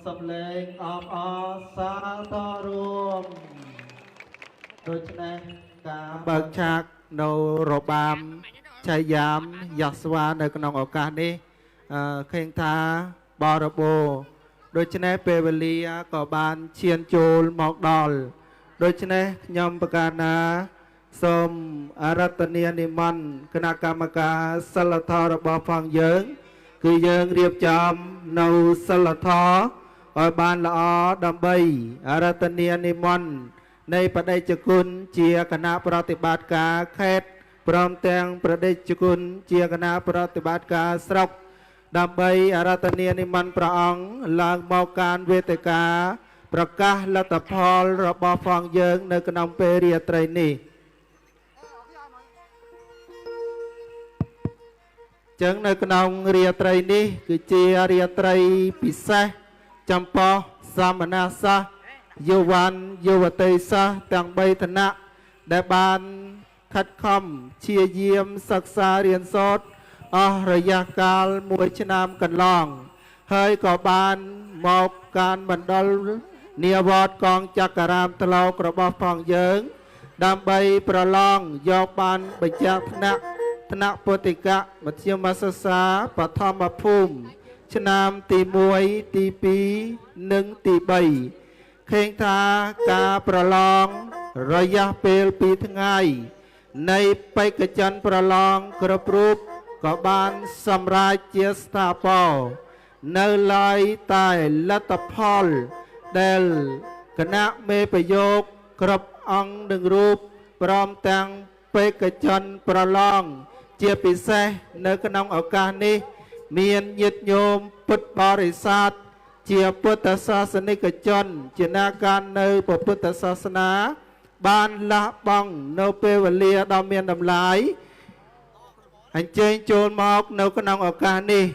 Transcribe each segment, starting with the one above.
សំឡេងអបអរសាទររួមដូច្នេះការបើកឆាកនៅរបាំឆៃយ៉ាមយ៉ាស្វានៅក្នុងឱកាសនេះឃើញថាបរិបូរដូច្នេះពេលវេលាក៏បានឈានចូលមកដល់ដូច្នេះខ្ញុំប្រកាសណាសូមអរតនានិមន្តគណៈកម្មការសិលធម៌របស់ផងយើងគឺយើងរៀបចំនៅសិលធម៌ឲ្យបានល្អដើម្បីអរតនានិមន្តនៃបដិជគុណជាគណៈប្រតិបត្តិការខេត្តព្រមទាំងប្រដេជគុណជាគណៈប្រតិបត្តិការស្រុកដើម្បីអរតនានិមន្តព្រះអង្គឡើងមកការវេទិកាប្រកាសលទ្ធផលរបស់ផងយើងនៅក្នុងពេលរាត្រីនេះចឹងនៅក្នុងរាត្រីនេះគឺជារាត្រីពិសេសចំពោះសាមណសិស្សយុវ័នយុវតីសិស្សទាំង3ឋានៈដែលបានខិតខំព្យាយាមសិក្សារៀនសូត្រអស់រយៈកាល1ឆ្នាំកន្លងហើយក៏បានមកការបណ្ដុលនិវត្តកងចក្ររាមត្លោករបស់ផងយើងដើម្បីប្រឡងយកបានបញ្ជាក់ថ្នាក់ពុទ្ធិកមធ្យមសិក្សាបឋមភូមិឆ្នាំទី1ទី2និងទី3ឃើញថាការប្រឡងរយៈពេល2ថ្ងៃនៃបេក្ខជនប្រឡងគ្រប់រូបក៏បានសម្រេចជាស្ថាពរនៅឡើយតែលទ្ធផលដែលគណៈមេប្រយោគគ្រប់អង្គនឹងរូបព្រមទាំងបេក្ខជនប្រឡងជាពិសេសនៅក្នុងឱកាសនេះមានញាតិញោមពុទ្ធបរិស័ទជាពុទ្ធសាសនិកជនជាអ្នកការនៅពុទ្ធសាសនាបានលះបង់នៅពេលវេលាដ៏មានតម្លៃអញ្ជើញចូលមកនៅក្នុងឱកាសនេះ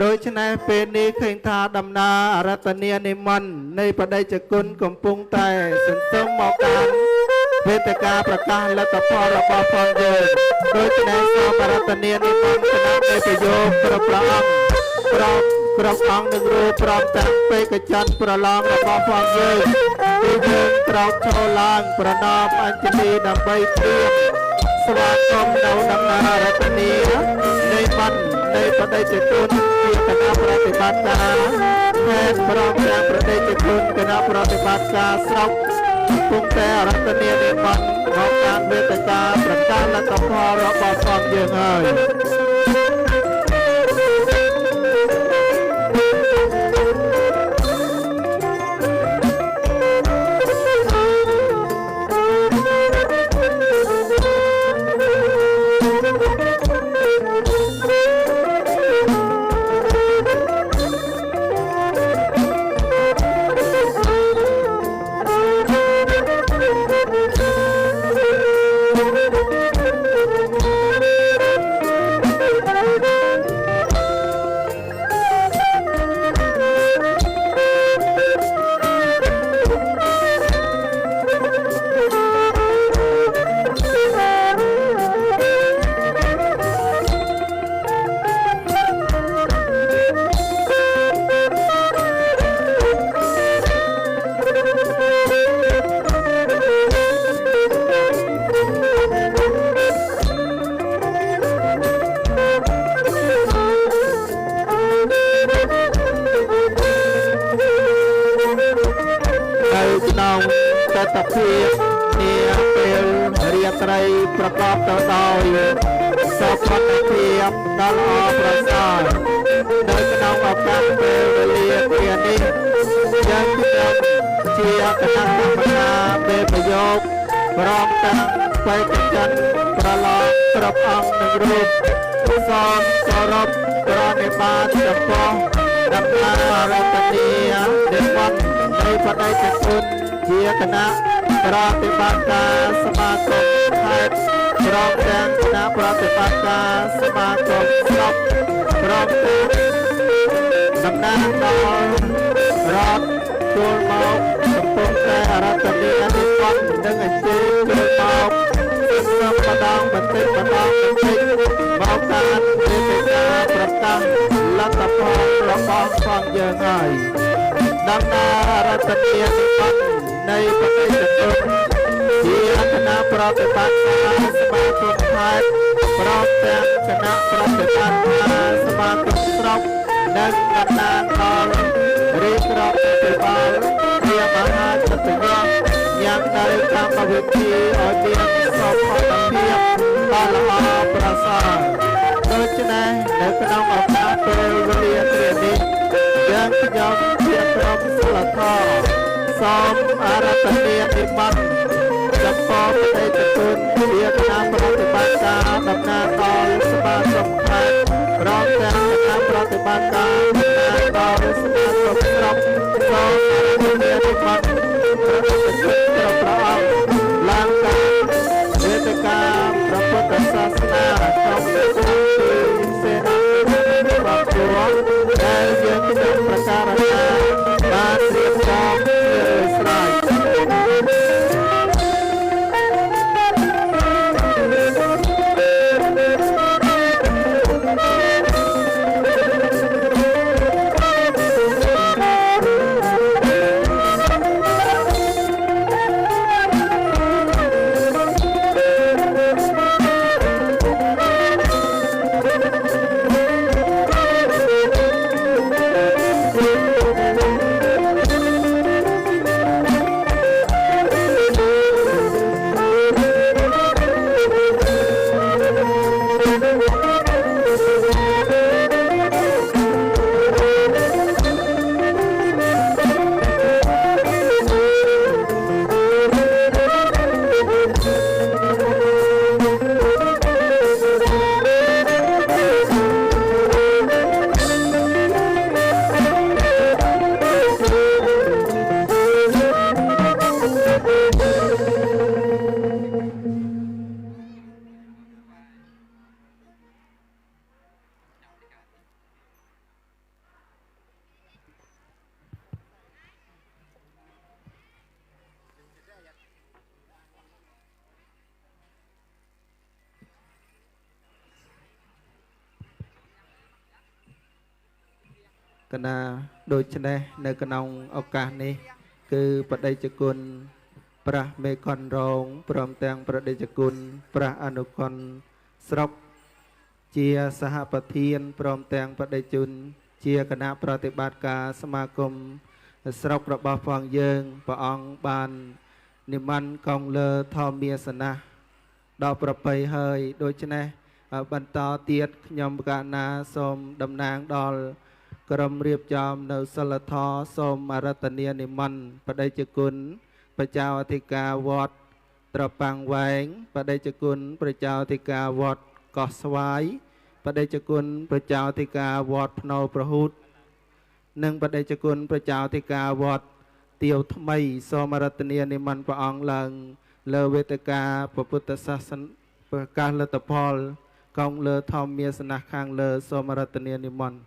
ដូច្នេះពេលនេះឃើញថាដំណើរអរតនានិមន្តនៃបដិជគុណកំពុងតែសន្សំមកកាន់វេទិកាប្រកាសលទ្ធផលរបស់ផងយើងដូច្នេះសូមអរតនានិមន្តគណៈនៃប្រយោគគ្រប់ព្រះអង្គគ្រប់អង្គនឹងរូបព្រមទាំងបេក្ខជនប្រឡងរបស់ផងយើងគឺយើងត្រូវចូលឡើងប្រណម្យអញ្ជលីដើម្បីព្រៀបស្វាគមន៍នៅដំណើរអរតនានៃបណ្ឌនៃបដិជគុណជាគណៈប្រតិបត្តិការខេត្តព្រមទាំងប្រតិជគុណគណៈប្រតិបត្តិការស្រុកកំពុងតែអរតនានិមន្តមកការវេទិកាប្រកាសលទ្ធផលរបស់ផងយើងហើយ ត្រីប្រកបទៅដោយសុខភាពដ៏ល្អប្រសើរនៅក្នុងឱកាសពេលវេលាជានេះយើងខ្ញុំជាគណៈកម្មការពេលប្រយោគព្រមទាំងបេក្ខជនប្រឡងគ្រប់អង្គនឹងរូបសូមគោរពប្រណិប័តចំពោះដំណើររតនីនិមន្តនៃបដិជគុណជាគណៈប្រតិបត្តិការសមាគមខេត្តព្រមទាំងគណៈប្រតិបត្តិការសមាគមស្រុកព្រមទាំងតំណាងដល់រដ្ឋចូលមកកំពុងតែរតនីនិមន្តនឹងអញ្ជើញចូលមកសូមម្ដងបន្តិចម្ដងមកតាមវេទិកាប្រកាសលទ្ធផលរបស់ផងយើងហើយដំណើររដ្ឋាភិបាលនៃប្រទេសជាតិជាគណៈប្រតិបត្តិការសមាគមខេត្តព្រមទាំងគណៈប្រតិបត្តិការសមាគមស្រុកនិងតំណាងដល់រាជរដ្ឋាភិបាលជាមហាចតុយៈយ៉ាងនៅកម្មវិធីឲ្យមានសុខភាពដ៏ល្អប្រសើរដូច្នេះនៅក្នុងឱកាសពេលវេលាគ្រានេះយើងខ្ញុំជាក្រុមសិលធម៌សូមអារាធនានិមន្តចំពោះបេតិគុណជាគណៈប្រតិបត្តិការតំណាងដល់សមាគមខេត្តព្រមទាំងគណៈប្រតិបត្តិការតំណាងដល់សមាគមស្រុកសូមអារាធនានិមន្តព្រះបេតិគុណគ្រប់ព្រះអង្គឡើងតាមវេទិកាព្រះពុទ្ធសាសនាក្នុងព្រះគឺសេនារបស់ព្រះដែលយើងខ្ញុំប្រកាសថាបានរៀបចំលើស្រ័យកណាដូច្នេះនៅក្នុងឱកាសនេះគឺបដិជគុណព្រះមេខុនរងព្រមទាំងបដិជគុណព្រះអនុគុណស្រុកជាសហប្រធានព្រមទាំងបដិជនជាគណៈប្រតិបត្តិការសមាគមស្រុករបស់ផងយើងព្រះអង្គបាននិមន្តកងលើធម្មាសនៈដល់ប្រពៃហើយដូច្នេះបន្តទៀតខ្ញុំបកណាសូមតំណាងដល់ក្រុមរៀបចំនៅសិលធម៌សូមអារាធនានិមន្តបដិជគុណព្រះចៅអធិការវត្តត្រប៉ាំងវែងបដិជគុណព្រះចៅអធិការវត្តកោះស្វាយបដិជគុណព្រះចៅអធិការវត្តភ្នោប្រហូតនិងបដិជគុណព្រះចៅអធិការវត្តទាវថ្មីសូមអារាធនានិមន្តព្រះអង្គឡើងលើវេទិកាពុទ្ធសាសនាប្រកាសលទ្ធផលកងលើធម្មាសនៈខាងលើសូមអារាធនានិមន្ត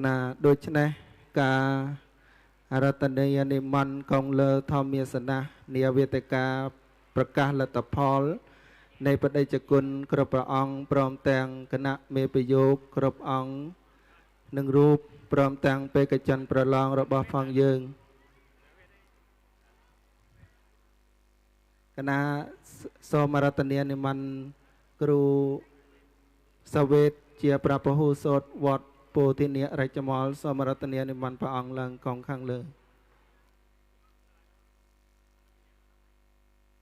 ណាដូច្នេះការរតនីយនិមន្តកងលើធម្មាសនៈនាវេទិកាប្រកាសលទ្ធផលនៃបដិជគុណគ្រប់ព្រះអង្គព្រមទាំងគណៈមេពយោគគ្រប់អង្គនិងរូបព្រមទាំងបេក្ខជនប្រឡងរបស់ផងយើងគណៈសូមរតនានិមន្តគ្រូសាវេតជាប្រពហុសោតវត្តពោធិនិរាជមលសូមរតនានិមន្តព្រះអង្គឡើងកងខាងលើ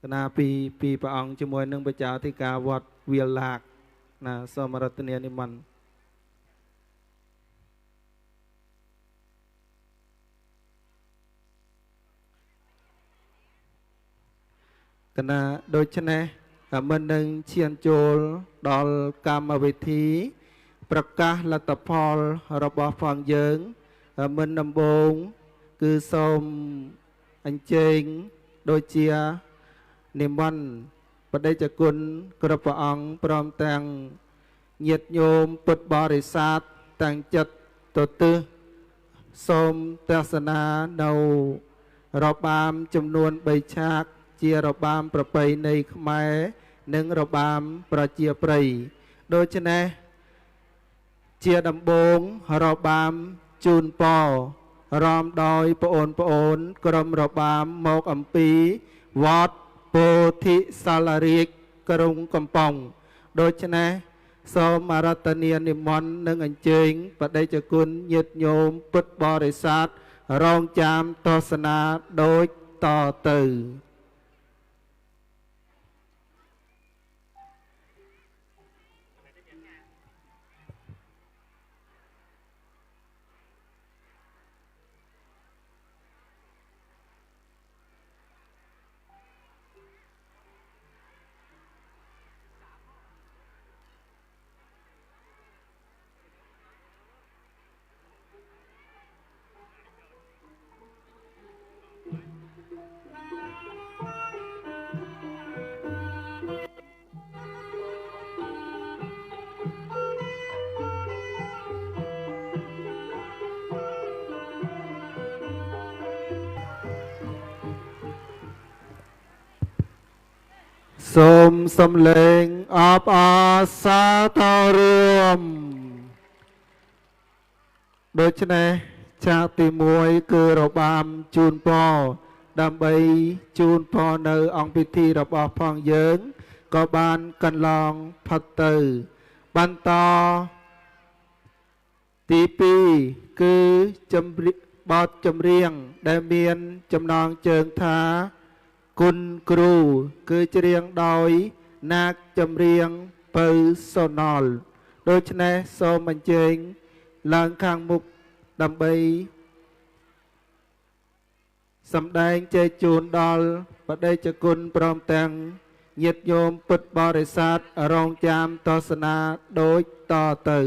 គណៈពីព្រះអង្គជាមួយនឹងបច្ចាធិការវត្តវាលឡាកណាសូមរតនានិមន្តគណៈដូច្នេះមិននឹងឈានចូលដល់កម្មវិធីប្រកាសលទ្ធផលរបស់ផងយើងមិនដំបូងគឺសូមអញ្ជើញដូចជានិមន្តបដិជគុណគ្រប់ព្រះអង្គព្រមទាំងញាតិញោមពុទ្ធបរិស័ទទាំងចិត្តទទឹសសូមទស្សនានៅរបាំចំនួន3ឆាកជារបាំប្រពៃណីខ្មែរនិងរបាំប្រជាប្រិយដូច្នេះជាដំបូងរបាំជូនពររំដោយប្អូនក្រុមរបាំមកអំពីវត្តពោធិសាលារាជក្រុងកំប៉ុងដូច្នេះសូមអរតនានិមន្តនិងអញ្ជើញបដិជគុណញាតិញោមពុទ្ធបរិស័ទរងចាំទស្សនាដូចតទៅសូមសំលេងអបអរសាទររួមដូច្នេះឆាកទី1គឺរបាំជូនពរដើម្បីជូនពរនៅអង្គពិធីរបស់ផងយើងក៏បានកន្លងផុតទៅបន្តទី2គឺបទចម្រៀងដែលមានចំណងជើងថាគុណគ្រូគឺច្រៀងដោយនាគចម្រៀងពៅសូណលដូច្នេះសូមអញ្ជើញឡើងខាងមុខដើម្បីសម្ដែងជ័យជូនដល់បដិជគុណព្រមទាំងញាតិញោមពុទ្ធបរិស័ទរងចាំទស្សនាដូចតទៅ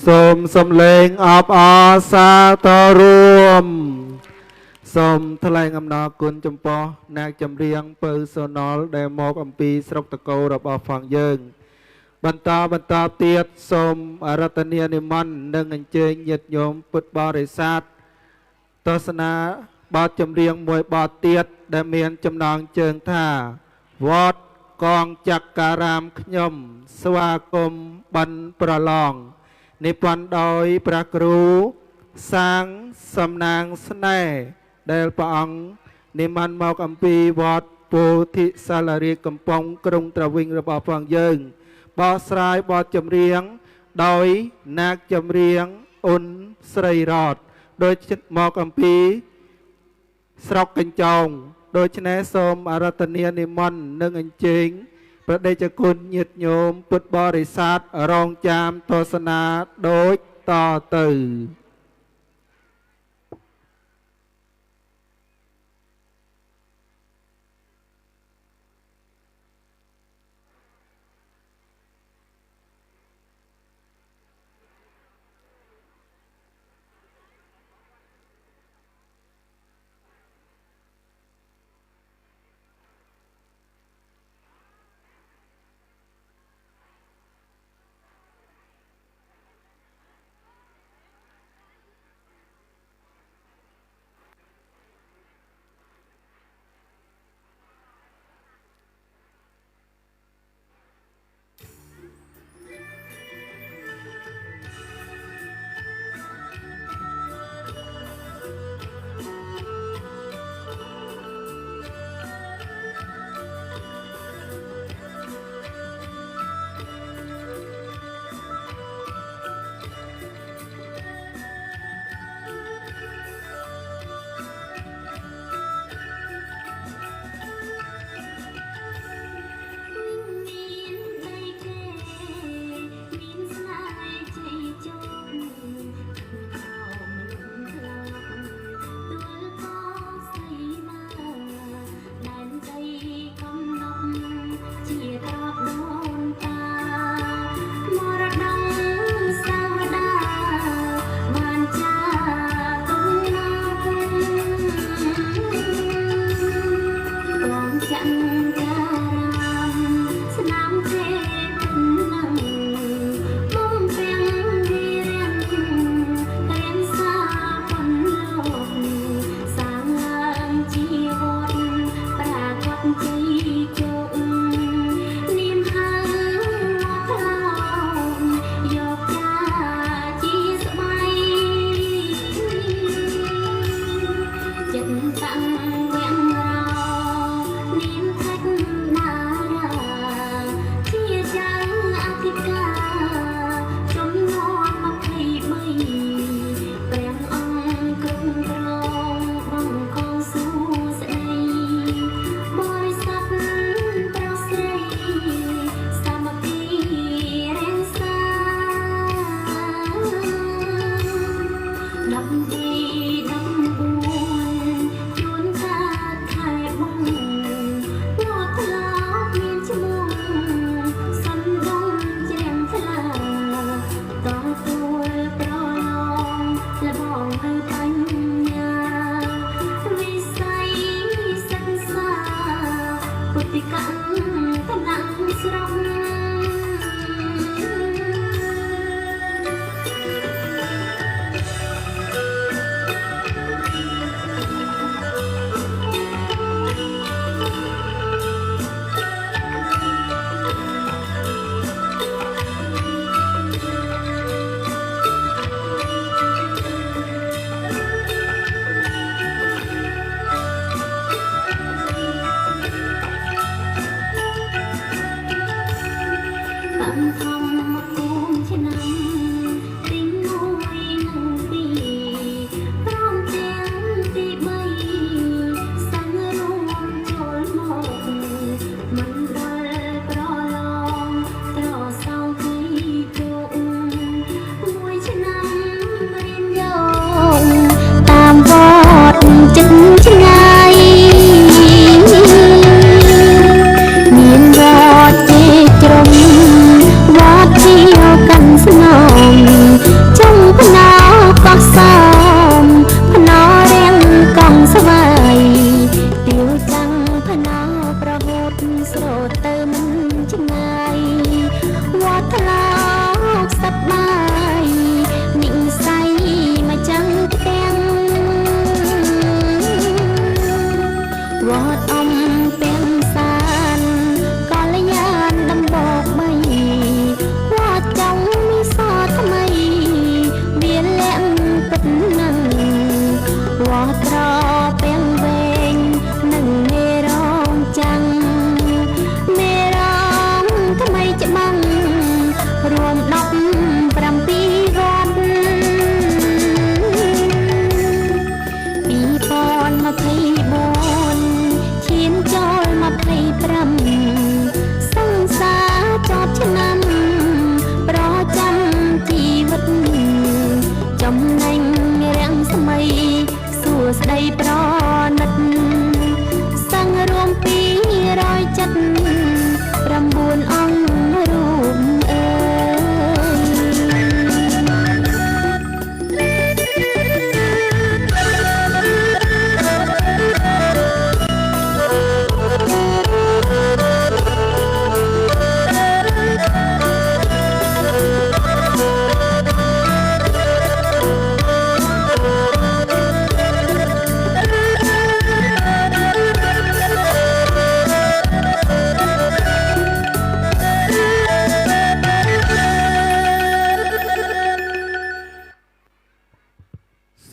សូមសំឡេងអបអរសាទររួមសូមថ្លែងអំណរគុណចំពោះអ្នកចម្រៀងពៅសូណលដែលមកអំពីស្រុកតកូររបស់ផងយើងបន្តទៀតសូមអរតនានិមន្តនិងអញ្ជើញញាតិញោមពុទ្ធបរិស័ទទស្សនាបទចម្រៀងមួយបទទៀតដែលមានចំណងជើងថាវត្តកងចក្ការ៉ាមខ្ញុំស្វាគមន៍បិណ្ឌប្រឡងនិពន្ធដោយព្រះគ្រូសាងសំណាងស្នេហ៍ដែលព្រះអង្គនិមន្តមកអំពីវត្តពោធិសាលារាជកំពង់ក្រុងត្រវិញរបស់ផងយើងបកស្រាយបទចម្រៀងដោយនាគចម្រៀងអ៊ុនស្រីរតដោយមកអំពីស្រុកកញ្ចោងដូច្នេះសូមអរតនានិមន្តនិងអញ្ជើញព្រះតេជគុណញាតិញោមពុទ្ធបរិស័ទរងចាំទស្សនាដូចតទៅ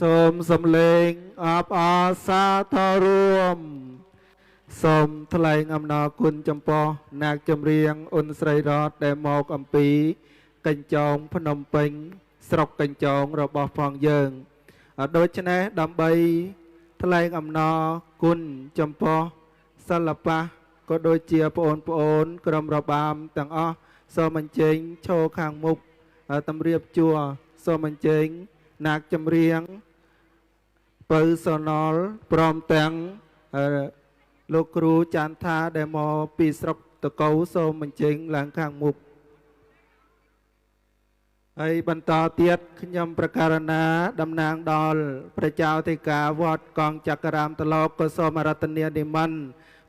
សូមសំលេងអបអរសាទររួមសូមថ្លែងអំណរគុណចំពោះអ្នកចម្រៀងអ៊ុនស្រីរតដែលមកអំពីកញ្ចោងភ្នំពេញស្រុកកញ្ចោងរបស់ផងយើងដូច្នេះដើម្បីថ្លែងអំណរគុណចំពោះសិល្បៈក៏ដូចជាបងប្អូនក្រុមរបាំទាំងអស់សូមអញ្ជើញឈរខាងមុខតម្រៀបជួរសូមអញ្ជើញអ្នកចម្រៀងបើសណលព្រមទាំងលោកគ្រូចាន់ថាដែលមកពីស្រុកតកូសូមអញ្ជើញឡើងខាងមុខហើយបន្តទៀតខ្ញុំប្រកាសណាតំណាងដល់ព្រះចៅធិការវត្តកងចក្ររាមតឡោកក៏សូមអរតនានិមន្ត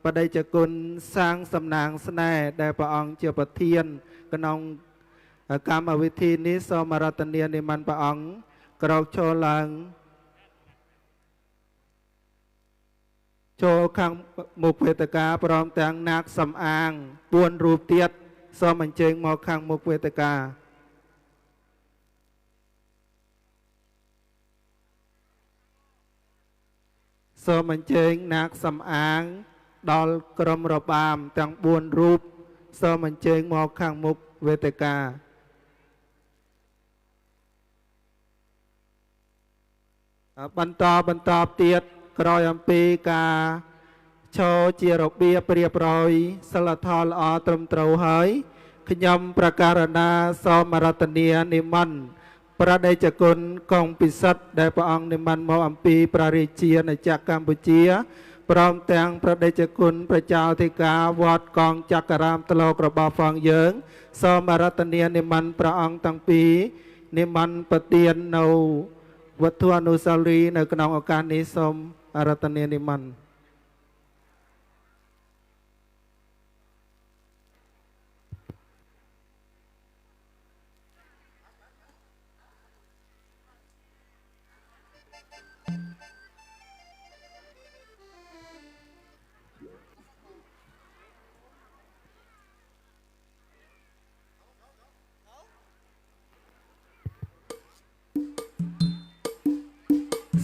បដិជគុណសាងសំណាងស្នេហ៍ដែលព្រះអង្គជាប្រធានក្នុងកម្មវិធីនេះសូមអរតនានិមន្តព្រះអង្គក្រោកឈរឡើងចូលខាងមុខវេទិកាព្រមទាំងនាគសំអាង4រូបទៀតសូមអញ្ជើញមកខាងមុខវេទិកាសូមអញ្ជើញនាគសំអាងដល់ក្រុមរបាំទាំង4រូបសូមអញ្ជើញមកខាងមុខវេទិកាបន្តទៀតក្រោយអំពីការឈរជារបៀបរៀបរយសិលធម៌ល្អត្រឹមត្រូវហើយខ្ញុំប្រកាសណាសូមរតនានិមន្តព្រះដេចគុណកងពិសិដ្ឋដែលព្រះអង្គនិមន្តមកអំពីព្រះរាជាណាចក្រកម្ពុជាព្រមទាំងព្រះដេចគុណព្រះចៅធិការវត្តកងចក្ររាមតឡោករបស់ផងយើងសូមរតនានិមន្តព្រះអង្គទាំងពីរនិមន្តប្រទាននៅវត្ថុអនុស្សាវរីយ៍នៅក្នុងឱកាសនេះសូមអរតនានិមន្ត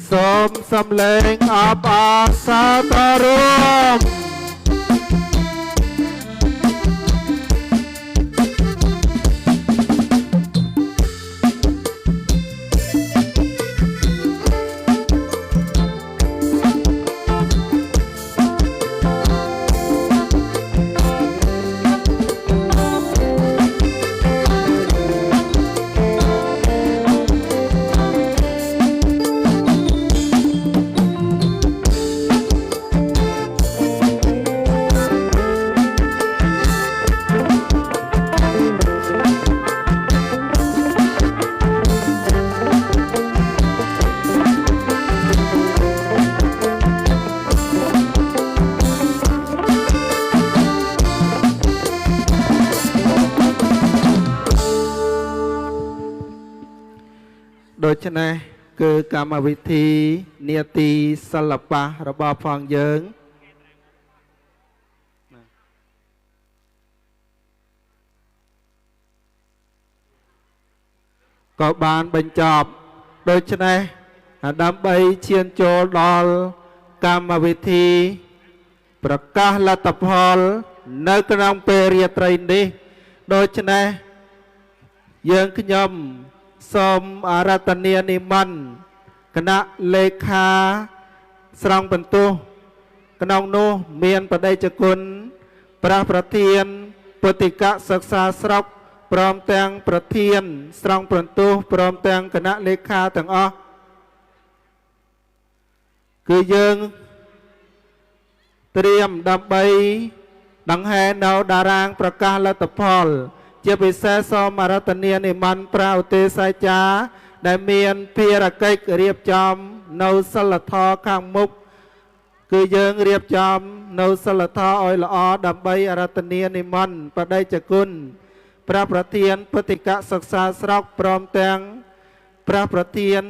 សូមសំលេងអបអរសាទររួមដូច្នេះគឺកម្មវិធីនាទីសិល្បៈរបស់ផងយើងក៏បានបញ្ចប់ដូច្នេះដើម្បីឈានចូលដល់កម្មវិធីប្រកាសលទ្ធផលនៅក្នុងពេលរាត្រីនេះដូច្នេះ យើងខ្ញុំសូមអារាធនានិមន្តគណៈលេខាស្រង់បន្ទោសក្នុងនោះមានបដិជគុណព្រះប្រធានពុទ្ធិកសិក្សាស្រុកព្រមទាំងប្រធានស្រង់បន្ទោសព្រមទាំងគណៈលេខាទាំងអស់គឺយើងត្រៀមដើម្បីដង្ហែនៅតារាងប្រកាសលទ្ធផលជាពិសេសសូមអារាធនានិមន្តព្រះឧទ្ទេសចារ្យដែលមានភារកិច្ចរៀបចំនៅសិលធម៌ខាងមុខគឺយើងរៀបចំនៅសិលធម៌ឲ្យល្អដើម្បីអារាធនានិមន្តបដិជគុណព្រះប្រធានពុទ្ធិកសិក្សាស្រុកព្រមទាំងព្រះប្រធាន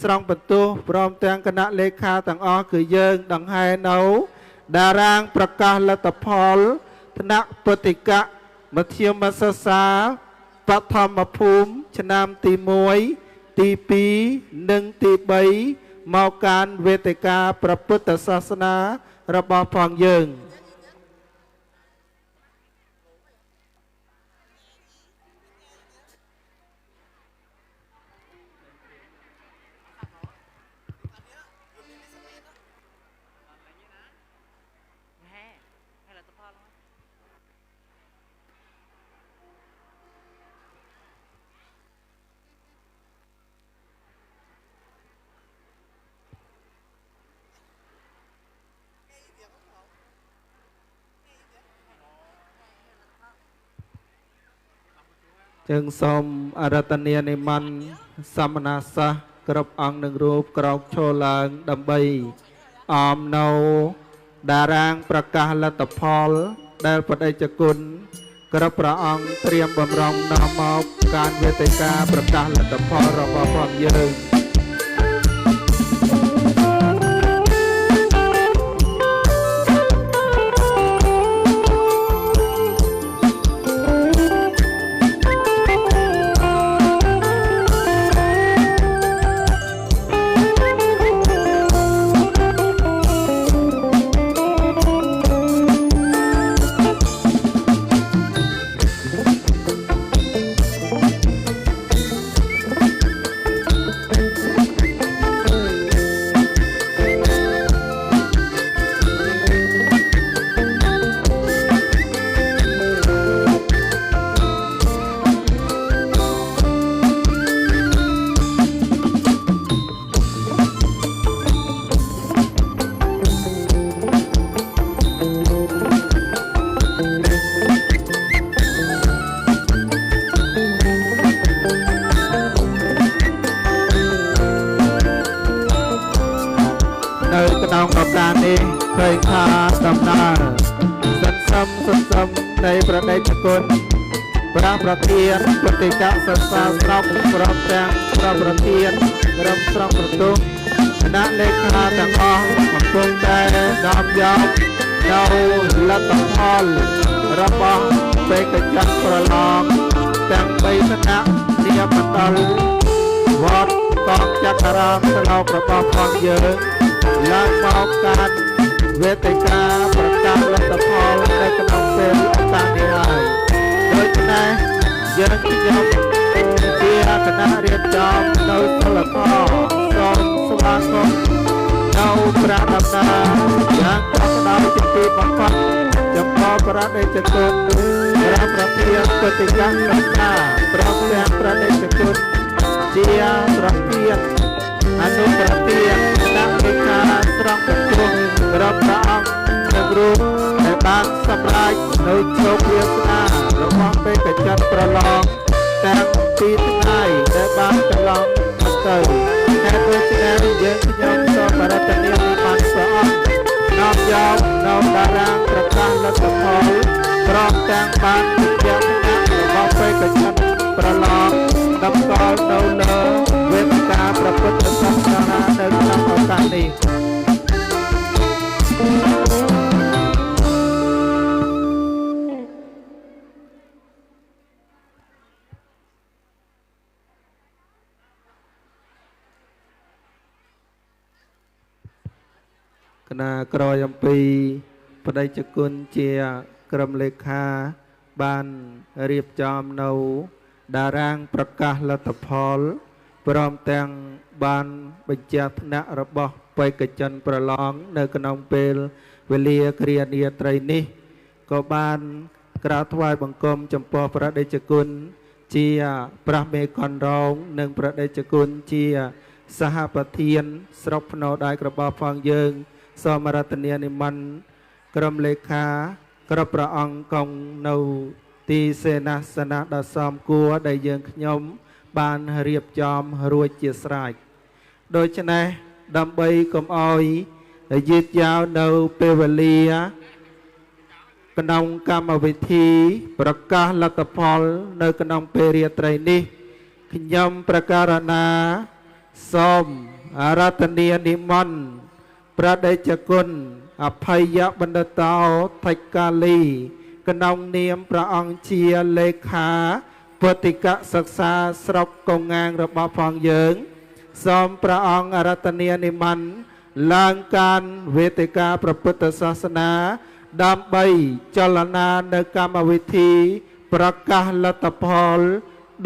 ស្រង់បន្ទោសព្រមទាំងគណៈលេខាទាំងអស់គឺយើងដង្ហែនៅតារាងប្រកាសលទ្ធផលថ្នាក់ពុទ្ធិកមធ្យមសិក្សាបឋមភូមិឆ្នាំទី1ទី2និងទី3មកកាន់វេទិកាព្រះពុទ្ធសាសនារបស់ផងយើងจึงសូមអារាធនានិមន្តសមណសិស្សគ្រប់អង្គនឹងរូបក្រោកឈរឡើងដើម្បីអមនៅតារាងប្រកាសលទ្ធផលដែលបដិជគុណគ្រប់ព្រះអង្គត្រៀមបំរុងនាំមកការវេទិកាប្រកាសលទ្ធផលរបស់ផងយើងក្នុងឱកាសនេះឃើញថាដំណើរសន្សំនៃប្រដេជគុណព្រះប្រធានពុទ្ធិកសិក្សាស្រុកព្រមទាំងព្រះប្រធានក្រុមស្រុកប្រទុំគណៈលេខាទាំងអស់កំពុងតែនាំយកនៅលទ្ធផលរបស់បេក្ខជនប្រឡងទាំង3ថ្នាក់នាមណ្ឌលវត្តកងចក្រាមស្លោករបស់ផងយើងឡើងមកកាន់វេទិកាប្រកាសលទ្ធផលនៅក្នុងពេលឱកាសនេះហើយដូច្នេះយើងខ្ញុំជាគណៈរៀបចំនៅសិលធម៌សូមស្វាគមន៍នៅព្រះដំណើរយ៉ាងកក់ក្ដៅជាទីបំផុតចំពោះព្រះដេចគុណព្រះប្រធានពុទ្ធិកសិក្សាព្រមទាំងព្រះដេចគុណជាប្រធានអនុប្រធានគណៈលេខាស្រង់បន្ទោសគ្រប់ព្រះអង្គនិងរូបដែលបានសម្រេចនៅជោគវាសនារបស់បេក្ខជនប្រឡងទាំងពីថ្ងៃដែលបានកន្លងទៅតែដូច្នេះយើងខ្ញុំសូមប្រតិនិមន្តព្រះអង្គនាំយកនៅតារាងប្រកាសលទ្ធផលព្រមទាំងបានពិចារណារបស់បេក្ខជនប្រឡងតម្កល់នៅលើវេទិកាព្រះពុទ្ធសាសនានៅក្នុងឱកាសនេះគណៈក្រយអំពីបដិជគុណជាក្រុមលេខាបានរៀបចំនៅ តារាងប្រកាសលទ្ធផលព្រមទាំងបានបញ្ជាក់ឋានៈរបស់បេក្ខជនប្រឡងនៅក្នុងពេលវេលាគ្រានាត្រីនេះក៏បានក្រាបថ្វាយបង្គំចំពោះព្រះតេជគុណជាព្រះមេកនរងនិងព្រះតេជគុណជាសហប្រធានស្រុកភ្នោដៃក្របផងយើងសូមរតនានិមន្តក្រុមលេខាគ្រប់ព្រះអង្គគង់នៅទីសេនាសនៈដ៏សមគួរដែលយើងខ្ញុំបានរៀបចំរួចជាស្រេចដូច្នេះដើម្បីកុំអោយយឺតយ៉ាវនៅពេលវេលាក្នុងកម្មវិធីប្រកាសលទ្ធផលនៅក្នុងពេលរាត្រីនេះខ្ញុំប្រកាសណាសូមអារាធនានិមន្តព្រះតេជគុណអភ័យបណ្ឌិតោថៃកាលីក្នុងនាមព្រះអង្គជាលេខាពុទ្ធិកសិក្សាស្រុកកងងាងរបស់ផងយើងសូមព្រះអង្គអារាធនានិមន្តឡើងកានវេទិកាព្រះពុទ្ធសាសនាដើម្បីចលនានៅកម្មវិធីប្រកាសលទ្ធផល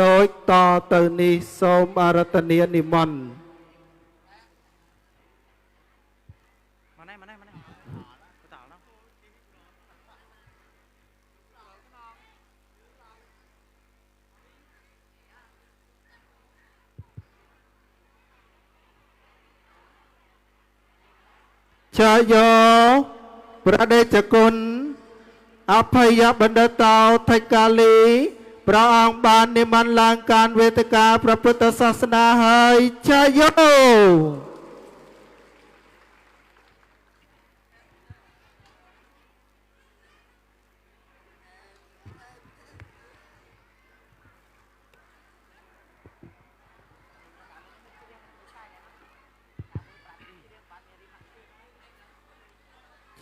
ដោយតទៅនេះសូមអារាធនានិមន្តចាយោព្រះតេជគុណអភ័យបណ្ឌិតោថៃកាលីព្រះអង្គបាននិមន្តឡើងការវេទិកាព្រះពុទ្ធសាសនាហើយចាយោ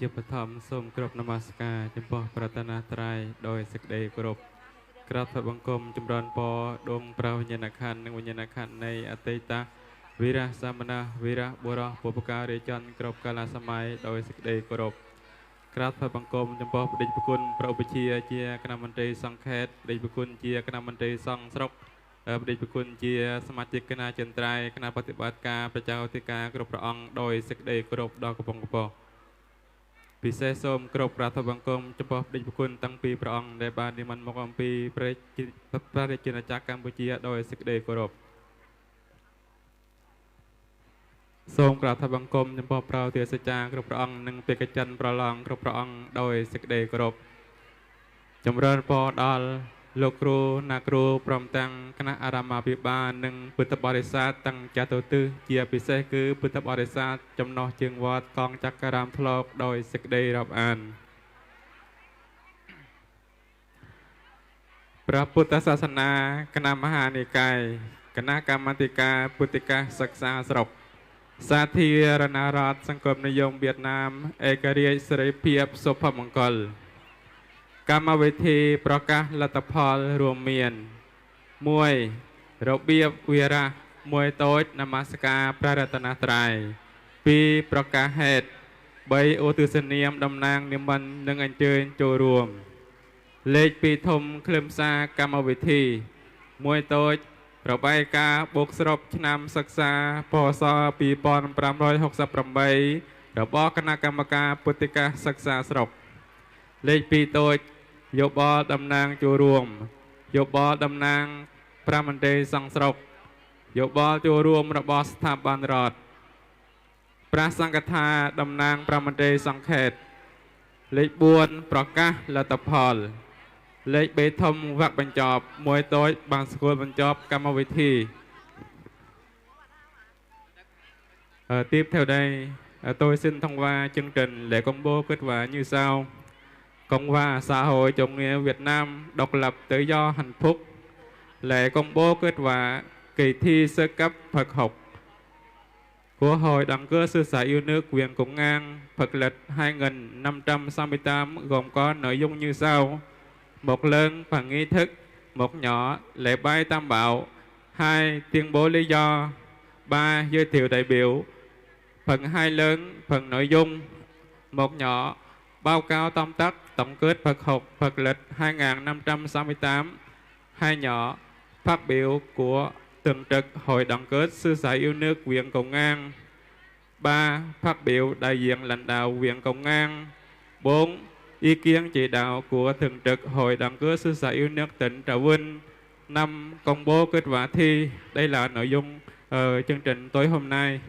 ជាបឋមសូមគោរពនមស្ការចំពោះប្រតនាត្រ័យដោយសេចក្តីគោរពក្រាបថ្វាយបង្គំចម្រើនពរដងព្រះវិញ្ញាណក្ខន្ធនិងវិញ្ញាណក្ខន្ធនៃអតីតវីរៈសាមណវីរៈបុរសបុព្វការីចន្ទគ្រប់កាលសម័យដោយសេចក្តីគោរពក្រាបថ្វាយបង្គំចំពោះបដិប្រគុណព្រះឧបជាជាគណៈមន្ត្រីសង្ឃខេត្តបដិប្រគុណជាគណៈមន្ត្រីសង្ឃស្រុកបដិប្រគុណជាសមាជិកគណៈចិន្ត្រៃយ៍គណៈបប្រតិបត្តិការប្រជាអធិការគ្រប់ព្រះអង្គដោយសេចក្តីគោរពដល់កំពង់កំពស់ពិសេសសូមគ្រប់ប្រាថ្នាបង្គំចំពោះបដិប្រគុណតាំងពីព្រះអង្គដែលបាននិមន្តមកអំពីព្រះរាជាណាចក្រកម្ពុជាដោយសេចក្តីគោរពសូមក្រាបថ្វាយបង្គំចំពោះព្រះទាសចារគ្រប់ព្រះអង្គនិងបេក្ខជនប្រឡងគ្រប់ព្រះអង្គដោយសេចក្តីគោរពចម្រើនពរដល់លោកគ្រូអ្នកគ្រូព្រមទាំងគណៈអារាមាភិបាលនិងពុទ្ធបរិស័ទទាំងចតុទិសជាពិសេសគឺពុទ្ធបរិស័ទចំណោះជើងវត្តកងចក្ររាមធ្លោកដោយសេចក្តីរាប់អានព្រះពុទ្ធសាសនាគណៈមហានិកាយគណៈកម្មាធិការពុទ្ធិកសិក្សាស្រុកសាធារណរដ្ឋសង្គមនិយមវៀតណាមឯករាជ្យសេរីភាពសុភមង្គលកម្មវិធីប្រកាសលទ្ធផលរួមមាន1របៀបវារៈ1តូចនមស្ការព្រះរតនត្រ័យ2ប្រកាសហេតុ3ឧទ្ទិសនាមតំណាងនិមន្តនិងអញ្ជើញចូលរួមលេខ2ធំខ្លឹមសារកម្មវិធី1តូចរបាយការណ៍បូកសរុបឆ្នាំសិក្សាពស2568របស់គណៈកម្មការពុទ្ធិកសិក្សាស្រុកលេខ2តូចយោបល់តំណាងចូលរួមយោបល់តំណាងព្រះមន្ត្រីសង្ឃស្រុកយោបល់ចូលរួមរបស់ស្ថាប័នរដ្ឋព្រះសង្ឃថាតំណាងព្រះមន្ត្រីសង្ឃខេត្តលេខ4ប្រកាសលទ្ធផលលេខ3ធំវគ្គបញ្ចប់1តូចបានស្គាល់បញ្ចប់កម្មវិធីtiếp theo đây tôi xin thông qua chương trình lễ công bố kết quả như sau. Cộng hòa xã hội chủ nghĩa Việt Nam độc lập tự do hạnh phúc. Lễ công bố kết quả kỳ thi sơ cấp Phật học của Hội Đảng cơ sư xã yêu nước huyện Cổng Ngang Phật lịch 2568 gồm có nội dung như sau: một lớn phần nghi thức, một nhỏ lễ bái tam bảo, 2 tuyên bố lý do, 3 giới thiệu đại biểu. Phần 2 lớn phần nội dung, một nhỏ báo cáo tóm tắt tổng kết Phật học Phật lịch 2568, 2 nhỏ phát biểu của thường trực Hội đoàn kết sư sãi yêu nước huyện Cầu Ngang. 3. Phát biểu đại diện lãnh đạo huyện Cầu Ngang. 4. Ý kiến chỉ đạo của thường trực Hội đoàn kết sư sãi yêu nước tỉnh Trà Vinh. 5. Công bố kết quả thi. Đây là nội dung chương trình tối hôm nay.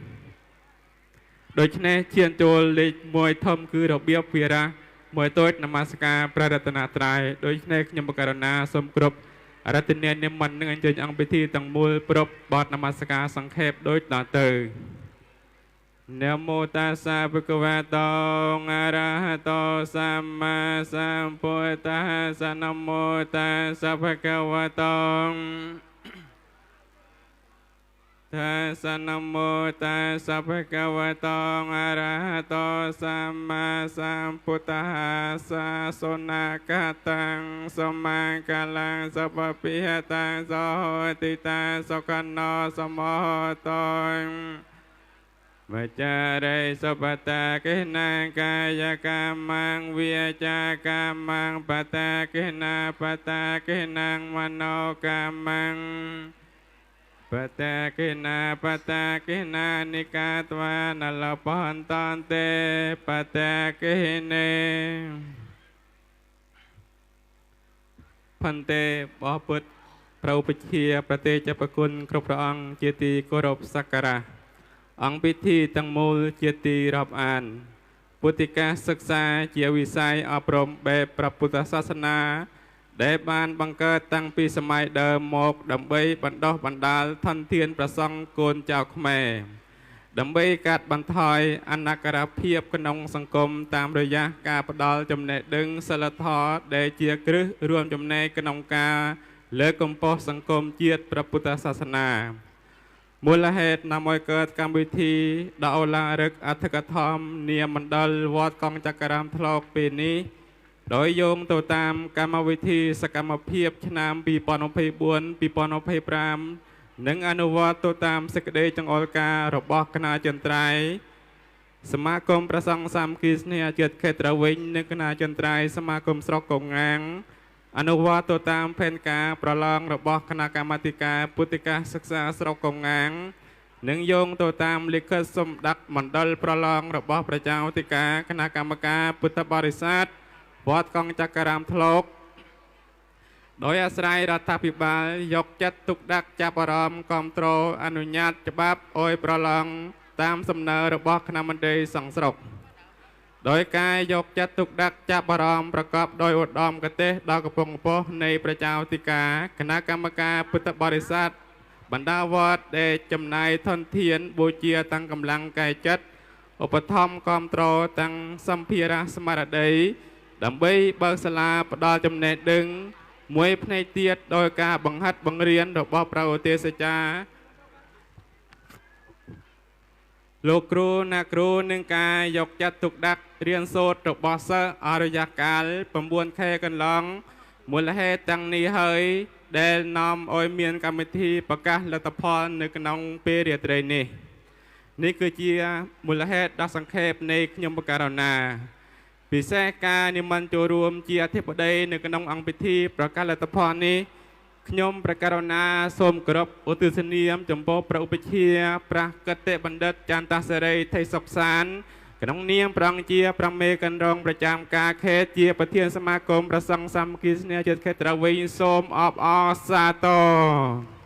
Đối với chiên chô lịch mùi thâm cư độc biếp phía ra mùi tốt namaskar praratana trai đối với nhóm bạc karana xâm cụp ở tình niên niệm mình nâng anh chơi ăn bì thi tầng mùi prop bọt namaskar sang khép đối tả từ Namo tassa bhagavato arahato samma sambuddhassa Namo tassa bhagavato Tassa Namo tassa bhagavato arahato samma sambuddhassa sonakatang samangkalang sappapihataং โสติตา sokhanno samohotoং วจาริสุปตะกินังกายกรรมังวิจากรรมังปตะกินาปตะกินังมโนกรรมังปตะกินาปตะกินานิกาตวานลปันตันเตปตะกิเนพันเตบอปุตพระอุปเชียประเตจปกุลครบพระองค์เจติโกรบสักการะអង្គពិធីទាំងមូលជាទីរាប់អានពុទ្ធិកាសិក្សាជាវិស័យអប់រំបែបព្រះពុទ្ធសាសនាដែលបានបង្កើតតាំងពីសម័យដើមមកដើម្បីបណ្ដុះបណ្ដាលធនធានប្រសង់កូនចៅខ្មែរដើម្បីកាត់បន្ថយអនាការភាពក្នុងសង្គមតាមរយៈការផ្ដល់ចំណេះដឹងសិលធម៌ដែលជាគ្រឹះរួមចំណែកក្នុងការលើកកម្ពស់សង្គមជាតិព្រះពុទ្ធសាសនាមូលហេតុនាំឲ្យកើតកម្មវិធីដ៏ឱឡារិកអធិកធមនាមណ្ឌលវត្តកងចក្ររាមថ្លោកពេលនេះដោយយោងទៅតាមកម្មវិធីសកម្មភាពឆ្នាំ2024-2025និងអនុវត្តទៅតាមសេចក្តីចង្អុលការរបស់គណៈចិន្ត្រៃយ៍សមាគមព្រះសង្ឃសាមគ្គីស្នេហ៍ជាតិខេត្តត្រវិញនិងគណៈចិន្ត្រៃយ៍សមាគមស្រុកកោងងាងអនុវត្តទៅតាមផែនការប្រឡងរបស់គណៈកម្មាធិការពុទ្ធិកាសិក្សាស្រុកកោងងាងនិងយោងទៅតាមលិខិតសម្ដេចមណ្ឌលប្រឡងរបស់ព្រះចៅអធិការគណៈកម្មការពុទ្ធបរិស័ទវត្តកងចក្ររាមថ្លោកដោយអាស្រ័យរដ្ឋាភិបាលយកចិត្តទុកដាក់ចាប់អារម្មណ៍គាំទ្រអនុញ្ញាតច្បាប់អោយប្រឡងតាមសំណើរបស់គណៈមន្ត្រីសង្ឃស្រុកដោយការយកចិត្តទុកដាក់ចាប់អារម្មណ៍ប្រកបដោយឧត្តមកតេសដល់កំពង់កំពស់នៃព្រះចៅអធិការគណៈកម្មការពុទ្ធបរិស័ទបណ្ដាវត្តដែលចំណាយធនធានបូជាតាំងកម្លាំងកាយចិត្តឧបត្ថម្ភគាំទ្រតាំងសម្ភារៈស្មារតីដើម្បីបើកសាលាផ្ដល់ចំណេះដឹងមួយផ្នែកទៀតដោយការបង្ហាត់បង្រៀនរបស់ព្រះឧទ្ទេសចារ្យលោកគ្រូអ្នកគ្រូនឹងការយកចិត្តទុកដាក់រៀនសូត្ររបស់សិស្សអរិយកាល 9 ខែកន្លងមូលហេតុទាំងនេះហើយដែលនាំឲ្យមានកម្មវិធីប្រកាសលទ្ធផលនៅក្នុងពេលរាត្រីនេះនេះគឺជាមូលហេតុដ៏សង្ខេបនៃខ្ញុំបករណាពិសេសការនិមន្តចូលរួមជាអធិបតីនៅក្នុងអង្គពិធីប្រកាសលទ្ធផលនេះខ្ញុំប្រការណាសូមគោរពឧទ្ទិសនាមចំពោះព្រះឧបជាព្រះកតេបណ្ឌិតចន្ទសេរីថៃសុកសានក្នុងនាមព្រះអង្គជាព្រះមេកណ្ដងប្រចាំការខេត្តជាប្រធានសមាគមព្រះសង្ឃសាមគ្គីស្នេហ៍ជាតិខេត្តត្រវិញសូមអបអរសាទរ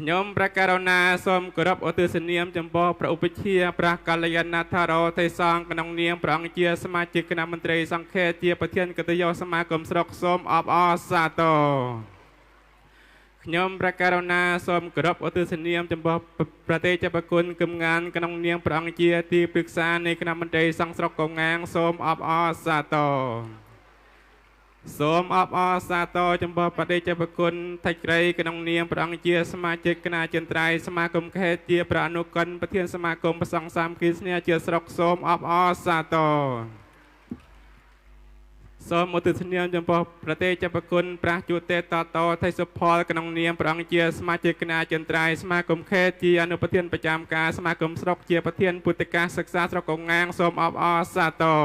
ខ្ញុំប្រការណាសូមគោរពឧទ្ទិសនាមចំពោះព្រះឧបជាព្រះកល្យាណធរោថៃសង្ឃក្នុងនាមព្រះអង្គជាសមាជិកគណៈមន្ត្រីសង្ឃខេត្តជាប្រធានកិត្តិយសសមាគមស្រុកសូមអបអរសាទរខ្ញុំប្រការណាសូមគោរពឧទ្ទិសនាមចំពោះប្រទេសចប្រគុណគឹមងានក្នុងនាមព្រះអង្គជាទីប្រឹក្សានៃគណៈមន្ត្រីសង្ឃស្រុកកោងងាងសូមអបអរសាទរសូមអបអរសាទរចំពោះបដិជប្រគុណថៃក្រីក្នុងនាមព្រះអង្គជាសមាជិកគណៈចិន្ត្រៃយ៍សមាគមខេត្តជាព្រះអនុកិនប្រធានសមាគមព្រះសង្ឃសាមគ្គីស្នេហ៍ជាស្រុកសូមអបអរសាទរសូមឧទ្ទិសនាមចំពោះប្រទេសចប្រគុណព្រះជូតេតតថៃសុផលក្នុងនាមព្រះអង្គជាសមាជិកគណៈចិន្ត្រៃយ៍សមាគមខេត្តជាអនុប្រធានប្រចាំការសមាគមស្រុកជាប្រធានពុទ្ធិកាសិក្សាស្រុកកោងងាងសូមអបអរសាទរ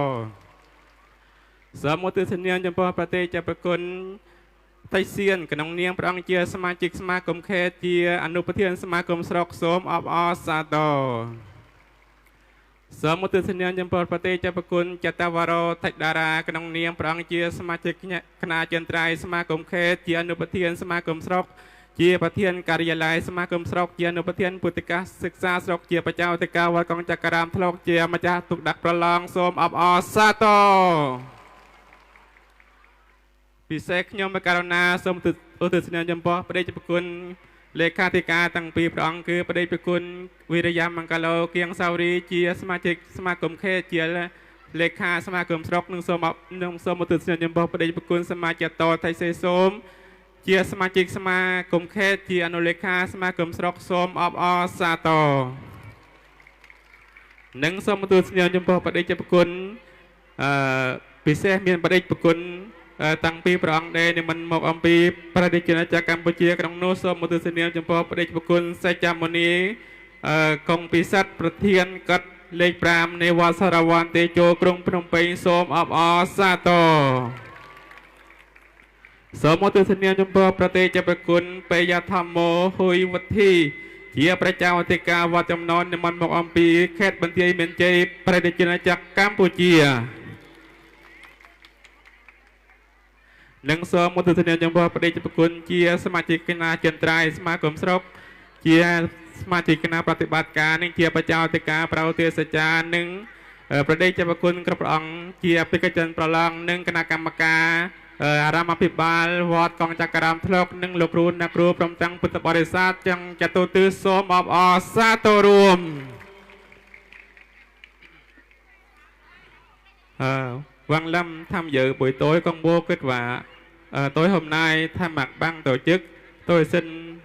សូមឧទ្ទិសនាមចំពោះប្រទេសចប្រគុណ តៃសៀនក្នុងនាមព្រះអង្គជាសមាជិកសមាគមខេត្តជាអនុប្រធានសមាគមស្រុកសូមអបអរសាទរសូមឧទ្ទិសនាចំពោះប្រទេសចប្រគុណចតវរោថិតារាក្នុងនាមព្រះអង្គជាសមាជិកគណៈចន្ទ្រៃសមាគមខេត្តជាអនុប្រធានសមាគមស្រុកជាប្រធានការិយាល័យសមាគមស្រុកជាអនុប្រធានពុទ្ធិកាសិក្សាស្រុកជាបច្ចាធិការវត្តកងចក្ររាមធ្លុកជាម្ចាស់ទុកដាក់ប្រឡងសូមអបអរសាទរពិសេសខ្ញុំបករណាសូមឧទ្ទិសនាចំពោះព្រះដេចប្រគុណលេខាធិការទាំងពីរព្រះអង្គគឺព្រះដេចប្រគុណវិរិយមង្គឡោគៀងសាវរីជាសមាជិកសមាគមខេត្តជាលេខាសមាគមស្រុកនិងសូមឧទ្ទិសនាចំពោះព្រះដេចប្រគុណសមាជិកតថៃសេសូមជាសមាជិកសមាគមខេត្តជាអនុលេខាសមាគមស្រុកសូមអបអរសាទរនិងសូមឧទ្ទិសនាចំពោះព្រះដេចប្រគុណពិសេសមានព្រះដេចប្រគុណតាំងពីព្រះអង្គដែលនិមន្តមកអំពីប្រទេសជាណាចក្រកម្ពុជាក្នុងនោះសូមឧទ្ទិសនាចំពោះព្រះដេចប្រគុណសច្ចមុនីកុងពិសិដ្ឋប្រធានកាត់លេខ5នៃវត្តសារវ័នទេជោក្រុងភ្នំពេញសូមអបអរសាទរសូមឧទ្ទិសនាចំពោះប្រទេសចប្រគុណបេយធម្មោហ៊ុយវុធីជាប្រជាអធិការវត្តចំណននិមន្តមកអំពីខេត្តបន្ទាយមានជ័យប្រទេសជាណាចក្រកម្ពុជានិងសូមឧទ្ទិសនាចំពោះព្រះដេចប្រគុណជាសមាជិកគណៈចន្ទ្រៃសមាគមស្រុកជាសមាជិកគណៈប្រតិបត្តិការនិងជាបច្ចាធិការប្រតិទេសចារនិងព្រះដេចប្រគុណគ្រប់ព្រះអង្គជាអភិកិជនប្រឡងនិងគណៈកម្មការអារាមអភិបាលវត្តកងចក្ររាមធ្លុកនិងលោកគ្រូអ្នកគ្រូព្រមទាំងពុទ្ធបរិស័ទទាំងចតុទិសសូមអបអរសាទររួមVâng Lâm tham dự buổi tối công bố kết quả. Tối hôm nay thay mặt ban tổ chức, tôi xin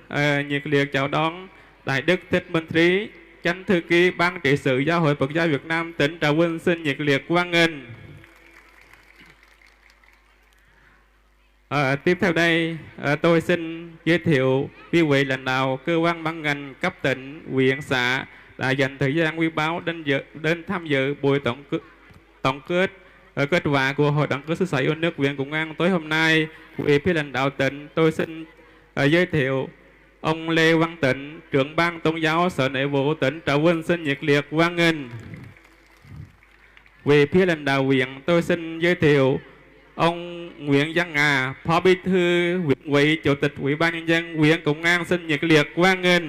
nhiệt liệt chào đón Đại Đức Thích Minh Trí, Chánh Thư ký Ban trị sự Giáo hội Phật giáo Việt Nam tỉnh Trà Vinh xin nhiệt liệt hoan nghênh. Tiếp theo đây, tôi xin giới thiệu quý vị lãnh đạo cơ quan ban ngành cấp tỉnh, huyện, xã đã dành thời gian quý báu đến tham dự buổi tổng kết kết quả của Hội đồng cử sư sở yêu nước huyện Công An tối hôm nay. Quý phía lãnh đạo tỉnh, tôi xin giới thiệu ông Lê Văn Tịnh, trưởng ban tôn giáo Sở Nội vụ tỉnh Trà Vinh xin nhiệt liệt hoan nghênh. Về phía lãnh đạo huyện, tôi xin giới thiệu ông Nguyễn Văn Ngà, Phó Bí thư huyện ủy, Chủ tịch Ủy ban nhân dân huyện Công An xin nhiệt liệt hoan nghênh.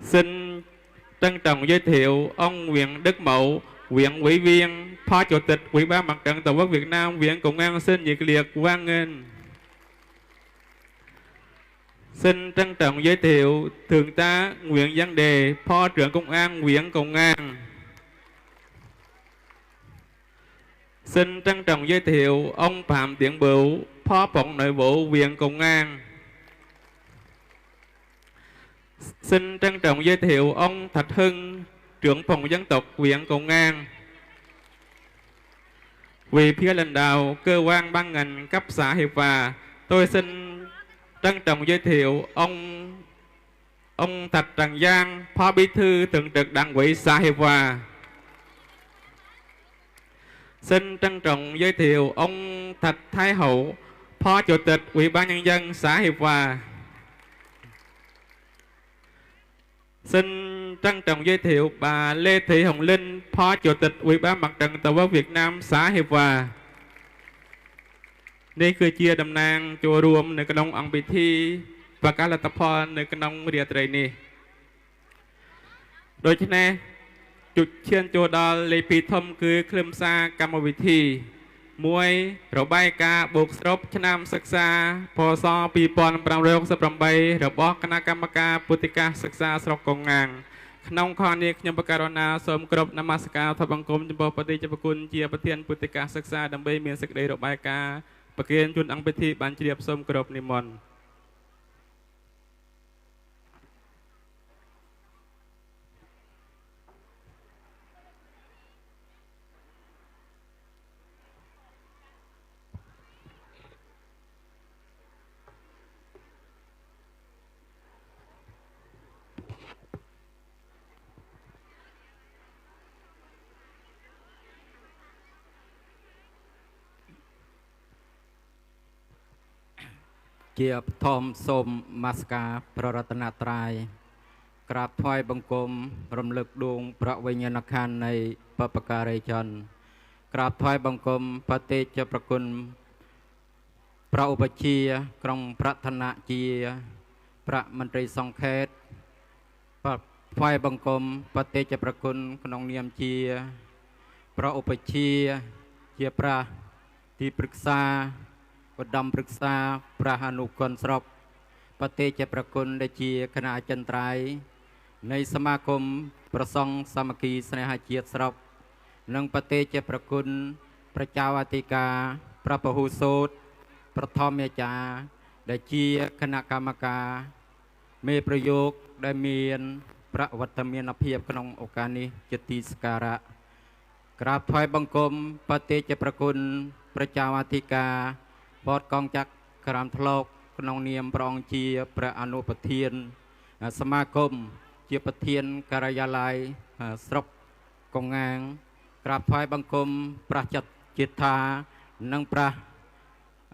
Xin trân trọng giới thiệu ông Nguyễn Đức Mậu, huyện ủy viên, Phó Chủ tịch Ủy ban Mặt trận Tổ quốc Việt Nam huyện Công An xin nhiệt liệt hoan nghênh. Xin trân trọng giới thiệu Thượng tá Nguyễn Văn Đề, Phó trưởng Công an huyện Công An. Xin trân trọng giới thiệu ông Phạm Tiến Bửu, Phó phòng Nội vụ huyện Công An. Xin trân trọng giới thiệu ông Thạch Hưng, trưởng phòng dân tộc huyện Công An. Vì phía lãnh đạo cơ quan ban ngành cấp xã Hiệp Hòa, tôi xin trân trọng giới thiệu ông Thạch Trần Giang, Phó Bí thư thường trực Đảng ủy xã Hiệp Hòa. Xin trân trọng giới thiệu ông Thạch Thái Hậu, Phó Chủ tịch Ủy ban nhân dân xã Hiệp Hòa. Xin trân trọng giới thiệu bà Lê Thị Hồng Linh, Phó Chủ tịch Ủy ban Mặt trận Tổ quốc Việt Nam xã Hiệp Hòa. នេះគឺជាតំណាងចូលរួមនៅក្នុងអង្គពិធីប្រកាសលទ្ធផលនៅក្នុងរាត្រីនេះដូច្នេះជុចឈានចូលដល់លេខ2ធំគឺខ្លឹមសារកម្មវិធី 1. របាយការណ៍បូកសរុបឆ្នាំសិក្សាពស2568របស់គណៈកម្មការពុទ្ធិកាសិក្សាស្រុកកុងអាំងក្នុងខនេះខ្ញុំបកករណាសូមគោរពនមស្ការថ្វាយបង្គំចំពោះព្រះតេជគុណជាប្រធានពុទ្ធិកាសិក្សាដើម្បីមានសេចក្តីរបាយការណ៍ប្រគេនជូនអង្គពិធីបានជ្រាបសូមគោរពនិមន្ត ជាបឋមសូមមាសការប្ររតនត្រ័យក្រាបថ្វាយបង្គំរំលឹកដួងប្រវិញ្ញាណក្ខន្ធនៃបព្វការីជនក្រាបថ្វាយបង្គំបតិចប្រគុណប្រឧបជាក្រុងប្រធនជាប្រមន្ត្រីសង្ខេតថ្វាយបង្គំបតិចប្រគុណក្នុងនាមជាប្រឧបជាប្រាទីប្រឹក្សាឧត្តមប្រឹក្សាព្រះអនុគុណស្រុកបតិចប្រគុណដែលជាគណៈអចិន្ត្រៃយ៍នៃសមាគមប្រសង់សាមគ្គីស្នេហាជាតិស្រុកនិងបតិចប្រគុណប្រជាអធិការប្រពហុសោតប្រធមអាចារ្យដែលជាគណៈកម្មការមេប្រយោគដែលមានប្រវត្តិមានភាពក្នុងឱកាសនេះជាទីសក្ការៈក្រាបថ្វាយបង្គំបតិចប្រគុណប្រជាអធិការវត្តកងចក្រក្រាមថ្លុកក្នុងនាមព្រះអង្គជាព្រះអនុប្រធានសមាគមជាប្រធានការិយាល័យស្រុកកងងាងក្រាបថ្វាយបង្គំព្រះចតិថានិងព្រះ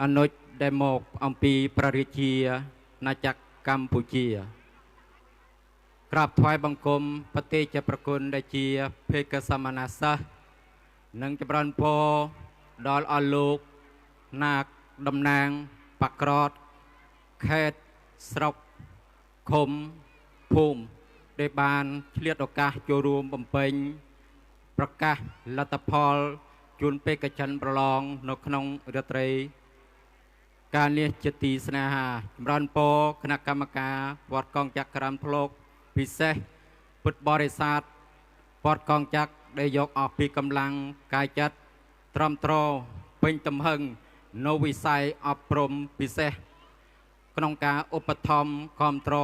អនុជដែលមកអំពីព្រះរាជាណាចក្រកម្ពុជាក្រាបថ្វាយបង្គំបតិចប្រគុណដែលជាភេកសមណសិស្សនិងចម្រើនពរដល់អស់លោកនាគតំណាងបក្រតខេត្តស្រុកឃុំភូមិដែលបានឆ្លៀតឱកាសចូលរួមបំពេញប្រកាសលទ្ធផលជូនបេក្ខជនប្រឡងនៅក្នុងរាត្រីការនេះជាទីស្នេហាចម្រើនពរគណៈកម្មការវត្តកងចក្រក្រាមថ្លុកពិសេសពុទ្ធបរិស័ទវត្តកងចក្រដែលយកអស់ពីកម្លាំងកាយចិត្តត្រឹមត្រូវពេញទំហឹងនៅវិស័យអប់រំពិសេសក្នុងការឧបត្ថម្ភគាំទ្រ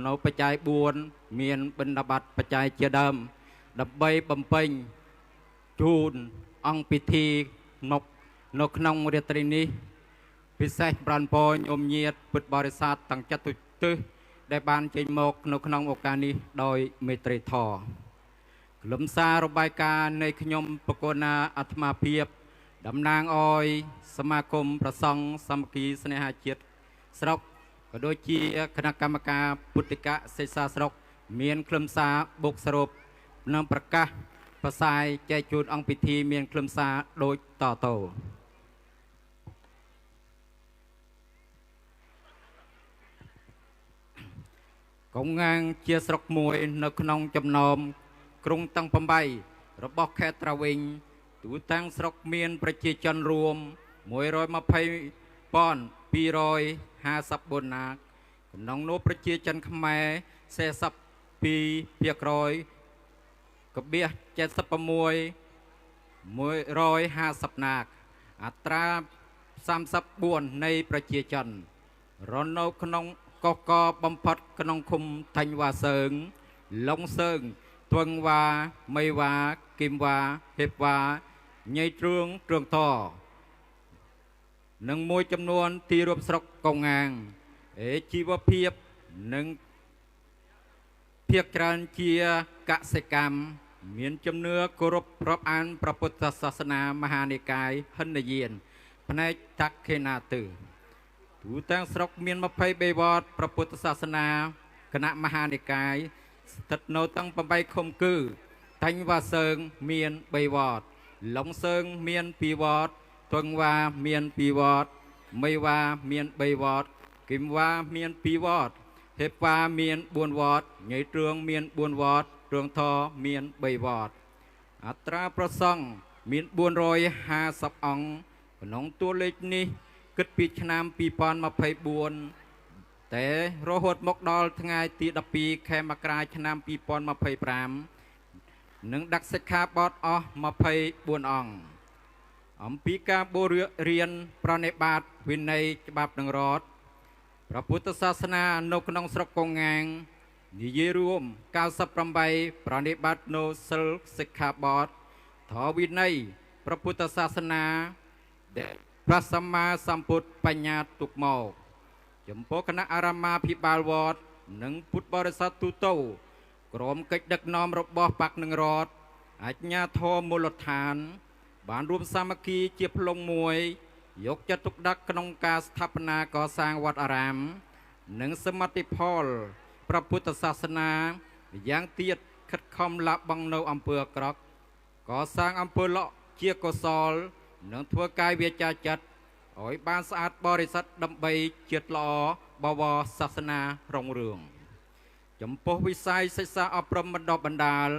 នៅបច្ច័យ4មានបណ្ឌបត្តិបច្ច័យជាដើមដើម្បីបំពេញជូនអង្គពិធីនៅក្នុងរាត្រីនេះពិសេសប្រានពរញោមញាតពុទ្ធបរិស័ទទាំងចិត្តទុទិសដែលបានចេញមកនៅក្នុងឱកាសនេះដោយមេត្រីធម៌ខ្លឹមសាររបាយការណ៍នៃខ្ញុំបកណាអាត្មាភាពតំណាងអយសមាគមប្រសង់សាមគ្គីស្នេហាជាតិស្រុកក៏ដូចជាគណៈកម្មការពុទ្ធិកសិក្សាស្រុកមានខ្លឹមសារបុកសរុបនិងប្រកាសផ្សាយចែកជូនអង្គពិធីមានខ្លឹមសារដូចតទៅកងងាងជាស្រុកមួយនៅក្នុងចំណោមក្រុងតាំង8របស់ខេត្តត្រាវិញទូតាំងស្រុកមានប្រជាជនរួម120,254 នាក់ក្នុងនោះប្រជាជនខ្មែរ42.76,150 នាក់អត្រា34នៃប្រជាជនរស់នៅក្នុងកកបំផុតក្នុងឃុំថាញ់វ៉ាសើងឡុងសើងទវឹងវ៉ាមីវ៉ាគីមវ៉ាហេបវ៉ាញៃទ្រួងទ្រួងតនិងមួយចំនួនទីរួមស្រុកកងងាងជីវភាពនិងភាគច្រើនជាកសិកម្មមានជំនឿគោរពរាប់អានព្រះពុទ្ធសាសនាមហានិកាយហិនយានផ្នែកតក្ខេណាទិទូទាំងស្រុកមាន23វត្តព្រះពុទ្ធសាសនាគណៈមហានិកាយស្ថិតនៅទាំង8ឃុំគឺថាញ់វ៉ាសើងមាន3វត្តឡុងសើងមាន2វត្តទវឹងវ៉ាមាន2វត្តមីវ៉ាមាន3វត្តគីមវ៉ាមាន2វត្តហេបវ៉ាមាន4វត្តញៃទ្រួងមាន4វត្តទ្រួងថមាន3វត្តអត្រាប្រសង់មាន450អង្គក្នុងតួលេខនេះគិតពីឆ្នាំ2024តែរហូតមកដល់ថ្ងៃទី12ខែមករាឆ្នាំ2025នឹងដាក់សិក្ខាបទអស់24អង្គអំពីការបួសរៀនប្រណិប័តវិន័យច្បាប់និងរដ្ឋព្រះពុទ្ធសាសនានៅក្នុងស្រុកកងងាងនិយាយរួម98ប្រណិប័តនៅសិលសិក្ខាបទធម៌វិន័យព្រះពុទ្ធសាសនាដែលព្រះសម្មាសម្ពុទ្ធបញ្ញត្តិទុកមកចំពោះគណៈអារាមាភិបាលវត្តនិងពុទ្ធបរិស័ទទូទៅក្រុមកិច្ចដឹកនាំរបស់បកនឹងរដ្ឋអាជ្ញាធរមូលដ្ឋានបានរួមសាមគ្គីជាផ្លុំមួយ យកចិត្តទុកដាក់ក្នុងការស្ថាបនាកសាងវត្តអារាមនិងសមិទ្ធផលព្រះពុទ្ធសាសនាយ៉ាងទៀតខិតខំលះបង់នៅអំពើអាក្រក់កសាងអំពើល្អជាកុសលនិងធ្វើកាយវាចាចិត្តឲ្យបានស្អាតបរិសុទ្ធដើម្បីជាតិល្អបវរសាសនារុងរឿងចំពោះវិស័យសិក្សាអប់រំបណ្ដុះបណ្ដាល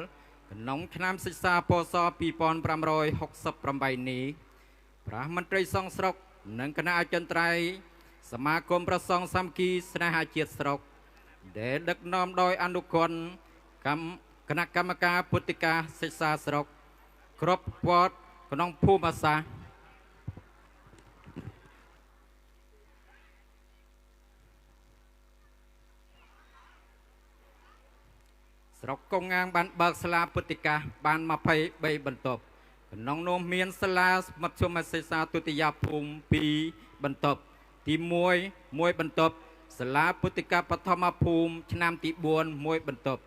ក្នុងឆ្នាំសិក្សាពស2568នេះព្រះមន្ត្រីសង្ឃស្រុកនិងគណៈអចិន្ត្រៃយ៍សមាគមព្រះសង្ឃសាមគ្គីស្នេហាជាតិស្រុកដែលដឹកនាំដោយអនុគគណៈកម្មការពុទ្ធិកាសិក្សាស្រុកគ្រប់វត្តក្នុងភូមិសាស្ត្រស្រុកកុងងាងបានបើកសាលាពុទ្ធិកាបាន23បន្ទប់ក្នុងនោះមានសាលាមធ្យមសិក្សាទុតិយភូមិ2បន្ទប់ទី1 1បន្ទប់សាលាពុទ្ធិកាបឋមភូមិឆ្នាំទី4 1បន្ទប់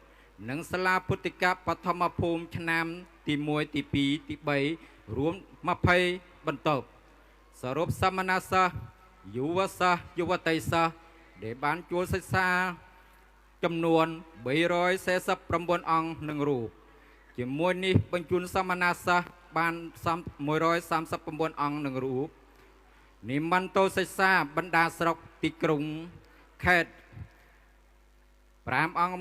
និងសាលាពុទ្ធិកាបឋមភូមិឆ្នាំទី1ទី2ទី3រួម20បន្ទប់សរុបសាមណសិស្សយុវសិស្សយុវតីសិស្សដែលបានជួលសិក្សាចំនួន349អង្គនឹងរូបជាមួយនេះបញ្ជូនសាមណសិស្សបាន139អង្គនឹងរូបនិមន្តទៅសិក្សាបណ្ដាស្រុកទីក្រុងខេត្ត5អង្គ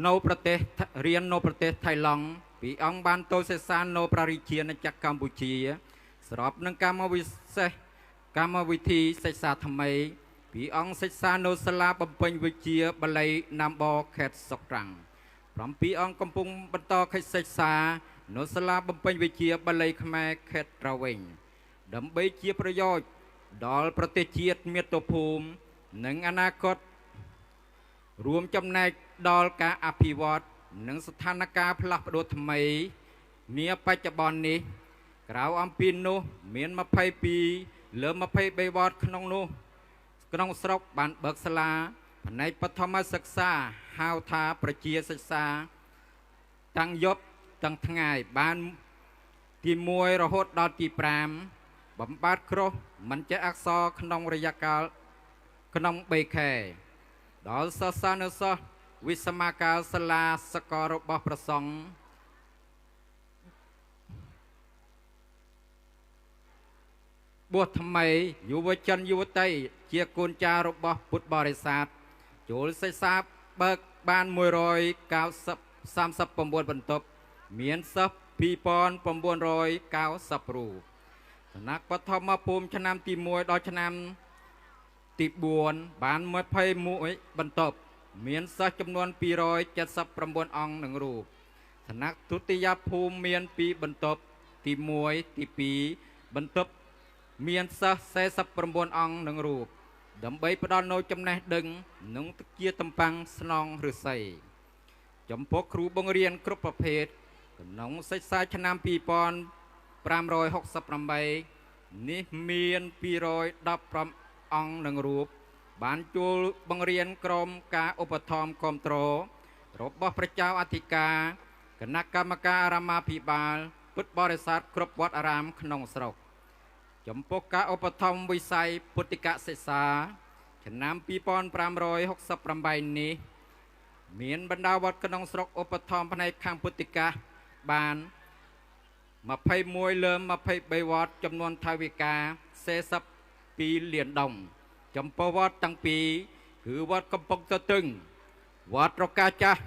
នៅប្រទេសរៀននៅប្រទេសថៃឡង់2អង្គបានទៅសិក្សានៅព្រះរាជាណាចក្រកម្ពុជាស្របនឹងកម្មវិធីសិក្សាថ្មី2អង្គសិក្សានៅសាលាបំពេញវិជ្ជាបាលីណាំបខេត្តសុកត្រាំង7អង្គកំពុងបន្តកិច្ចសិក្សានៅសាលាបំពេញវិជ្ជាបាលីខ្មែរខេត្តត្រវិញដើម្បីជាប្រយោជន៍ដល់ប្រទេសជាតិមាតុភូមិនិងអនាគតរួមចំណែកដល់ការអភិវឌ្ឍនិងស្ថានភាពផ្លាស់ប្ដូរថ្មីនាបច្ចុប្បន្ននេះក្រៅអំពីនោះមាន22លើ23វត្តក្នុងស្រុកបានបើកសាលាផ្នែកបឋមសិក្សាហៅថាប្រជាសិក្សាតាំងយប់ទាំងថ្ងៃបានទី1រហូតដល់ទី5បំបត្តិគ្រោះមិនចេះអក្សរក្នុងរយៈកាលក្នុង3ខែដល់សិស្សានុសិស្សវិស្មកាលសាលាសកលរបស់ព្រះសង្ឃបួសថ្មីយុវជនយុវតីជាកូនចៅរបស់ពុទ្ធបរិស័ទចូលសិក្សាបើកបាន139បន្ទប់មានសិស្ស2990រូបគណៈបឋមភូមិឆ្នាំទី1ដល់ឆ្នាំទី4បាន21បន្ទប់មានសិស្សចំនួន279អង្គនឹងរូបគណៈទុតិយភូមិមាន2បន្ទប់ទី1ទី2បន្ទប់មានសិស្ស49អង្គនឹងរូបដើម្បីផ្ដល់នូវចំណេះដឹងនិងជាតំប៉ាំងស្នងឫស្សីចំពោះគ្រូបង្រៀនគ្រប់ប្រភេទក្នុងសិក្សាឆ្នាំ2568នេះមាន215អង្គនឹងរូបបានចូលបង្រៀនក្រុមការឧបត្ថម្ភគាំទ្ររបស់ព្រះចៅអធិការគណៈកម្មការអារាមាភិបាលពុទ្ធបរិស័ទគ្រប់វត្តអារាមក្នុងស្រុកចំពោះការឧបត្ថម្ភវិស័យពុទ្ធិកសិក្សាឆ្នាំ2568នេះមានបណ្ដាវត្តក្នុងស្រុកឧបត្ថម្ភផ្នែកខាងពុទ្ធិកបាន21លើ23វត្តចំនួនថវិកា42លានដុំចំពោះវត្តទាំងពីរគឺវត្តកំពង់ទទឹងវត្តរកាចាស់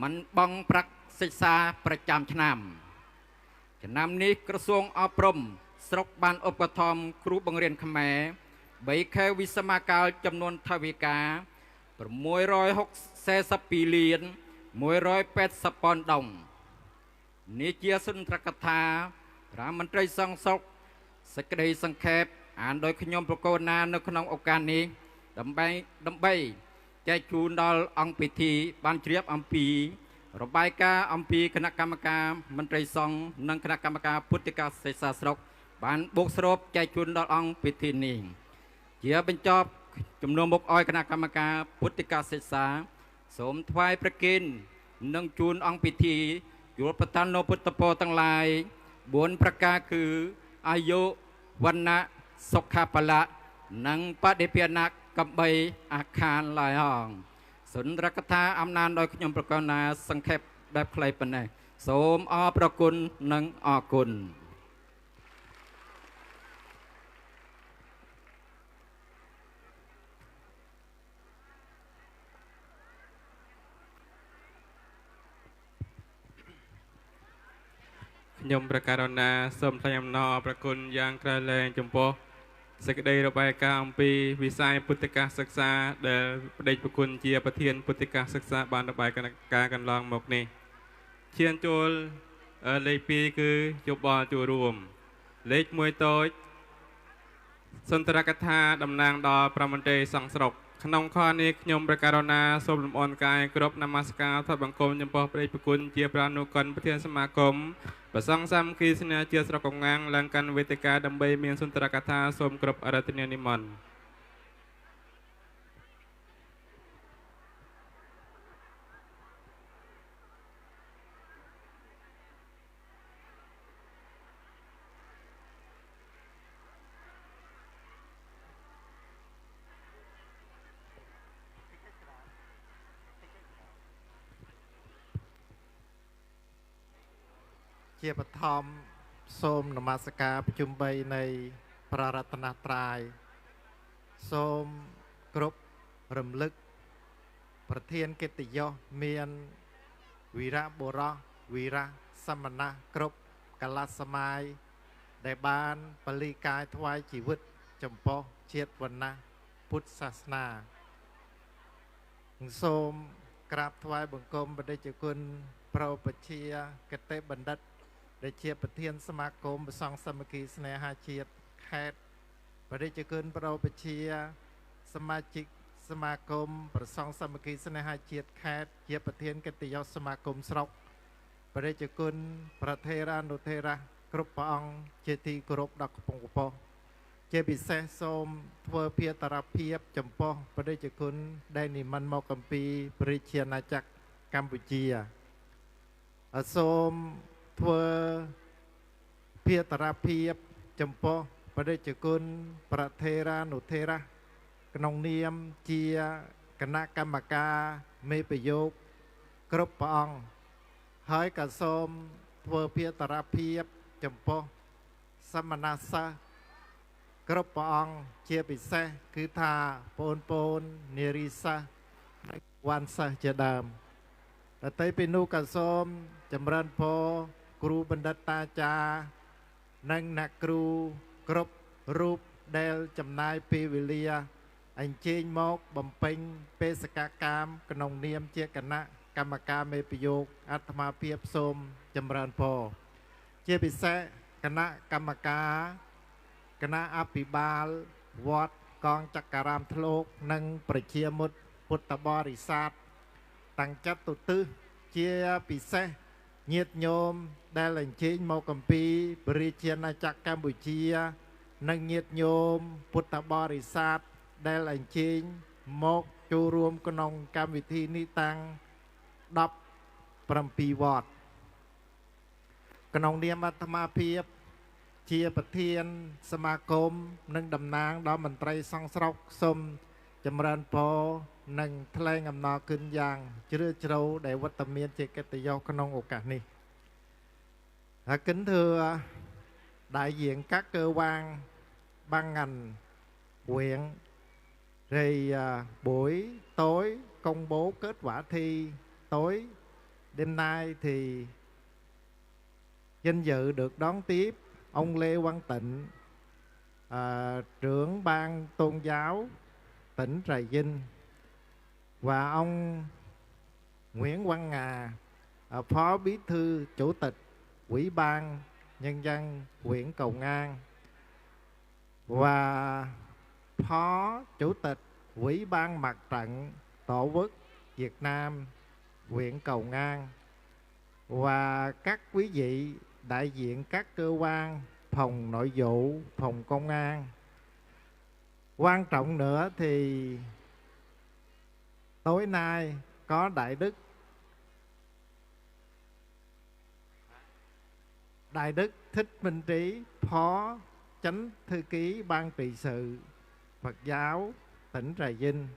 មិនបង់ប្រាក់សិក្សាប្រចាំឆ្នាំនេះក្រសួងអប់រំស្រុកបានឧបត្ថម្ភគ្រូបង្រៀនខ្មែរ3ខែវិស្មកាលចំនួនថវិកា642លាន180ពាន់ដុំនេះជាសុន្ទរកថារាជមន្ត្រីសង្ឃស្រុកសេចក្តីសង្ខេបអានដោយខ្ញុំប្រកោណានៅក្នុងឱកាសនេះដើម្បីចែកជូនដល់អង្គពិធីបានជ្រាបអំពីរបាយការណ៍អំពីគណៈកម្មការមន្ត្រីសង្ឃនិងគណៈកម្មការពុទ្ធិកសិក្សាស្រុកបានបូកសរុបចែកជូនដល់អង្គពិធីនេះជាបញ្ចប់ជំនុំមុខឲ្យគណៈកម្មការពុទ្ធិកសិក្សាសូមថ្វាយព្រះគិននិងជូនអង្គពិធីយល់ប្រតាននៅពុទ្ធពរទាំងឡាយ4ប្រការគឺអាយុវណ្ណៈ សុខាបលៈនិងបដិពានៈកំបីអាខានឡើយហងសុនរកថាអំណានដោយខ្ញុំប្រកាសណាសង្ខេបបែបខ្លីប៉ុណ្ណេះសូមអរប្រគុណនិងអរគុណខ្ញុំប្រកាសណាសូមថ្លែងអំណរប្រគុណយ៉ាងក្រៃលែងចំពោះសេចក្តីរបាយការណ៍អំពីវិស័យពុទ្ធិកសិក្សាដែលបដិប្រគុណជាប្រធានពុទ្ធិកសិក្សាបានរបាយការណ៍កន្លងមកនេះឈានចូលលេខ2គឺយោបល់ចូលរួមលេខ1តូចសន្ទរកថាតំណាងដល់ប្រមន្ត្រីសង្ឃស្រុកក្នុងខនេះខ្ញុំប្រកាសណាសូមលំអរកាយគ្រប់នមស្ការថ្វាយបង្គំចំពោះព្រះប្រគុណជាប្រានុកិនប្រធានសមាគមប្រសង្ឃសាមគ្គីស្នេហ៍ជាស្រុកកងាំងឡើងកាន់វេទិកាដើម្បីមានសន្ទរកថាសូមគ្រប់អរតនានិមន្តជាបឋមសូមនមស្ការប្រជុំ3នៃព្រះរតនត្រ័យសូមគ្រប់រំលឹកប្រធានកិត្តិយសមានវីរៈបុរសវីរៈសមណៈគ្រប់កលសម័យដែលបានបលីកាយថ្វាយជីវិតចំពោះជាតិវណ្ណៈពុទ្ធសាសនាសូមក្រាបថ្វាយបង្គំបដិជគុណប្រោបជាកតេបណ្ឌិតដែលជាប្រធានសមាគមប្រសង់សាមគ្គីស្នេហាជាតិខេត្តបរិជ្ជគុណប្រោបជាសមាជិកសមាគមប្រសង់សាមគ្គីស្នេហាជាតិខេត្តជាប្រធានកិត្តិយសសមាគមស្រុកបរិជ្ជគុណប្រធេរានុធេរៈគ្រប់ព្រះអង្គជាទីគោរពដ៏ខ្ពង់ខ្ពស់ជាពិសេសសូមធ្វើភាតរភាពចំពោះបរិជ្ជគុណដែលនិមន្តមកអំពីព្រះជាណាចក្រកម្ពុជាសូមធ្វើភាតរភាពចំពោះបរិជ្ជគុណប្រធេរានុធេរៈក្នុងនាមជាគណៈកម្មការមេប្រយោគគ្រប់ព្រះអង្គហើយក៏សូមធ្វើភាតរភាពចំពោះសមណសិស្សគ្រប់ព្រះអង្គជាពិសេសគឺថាបងនារីសិស្សនិងវ័នសិស្សជាដើមដតីពីនោះក៏សូមចម្រើនពរគ្រូបណ្ឌិតតាចារ្យនិងអ្នកគ្រូគ្រប់រូបដែលចំណាយពេលវេលាអញ្ជើញមកបំពេញបេសកកម្មក្នុងនាមជាគណៈកម្មការមេប្រយោគអាត្មាភាពសូមចម្រើនពរជាពិសេសគណៈកម្មការគណៈអភិបាលវត្តកងចក្រាមធ្លោកនិងប្រជាមុខពុទ្ធបរិស័ទតាំងចិត្តទុទិសជាពិសេសញាតិញោមដែលអញ្ជើញមកអំពីព្រះជាណាចក្រកម្ពុជានិងញាតិញោមពុទ្ធបរិស័ទដែលអញ្ជើញមកចូលរួមក្នុងកម្មវិធីនេះតាំង17វត្តក្នុងនាមអាត្មាភាពជាប្រធានសមាគមនិងតំណាងដល់មន្ត្រីសង្ឃស្រុកសូមចម្រើនពរនិងថ្លែងអំណរគុណយ៉ាងជ្រាលជ្រៅដែលវត្តមានជាកិត្តិយសក្នុងឱកាសនេះហើយkính thưa đại diện các cơ quan ban ngành huyện thì buổi tối công bố kết quả thi tối đêm nay thì danh dự được đón tiếp ông Lê Quang Tịnh, trưởng ban tôn giáo tỉnh Trà Vinh, và ông Nguyễn Quang Ngà, phó bí thư chủ tịch Ủy ban Nhân dân huyện Cầu Ngang, và phó chủ tịch Ủy ban Mặt trận Tổ quốc Việt Nam huyện Cầu Ngang, và các quý vị đại diện các cơ quan phòng nội vụ, phòng công an. Quan trọng nữa thì tối nay có Đại Đức Thích Minh Trí, Phó chánh thư ký ban trị sự Phật giáo tỉnh Trà Vinh,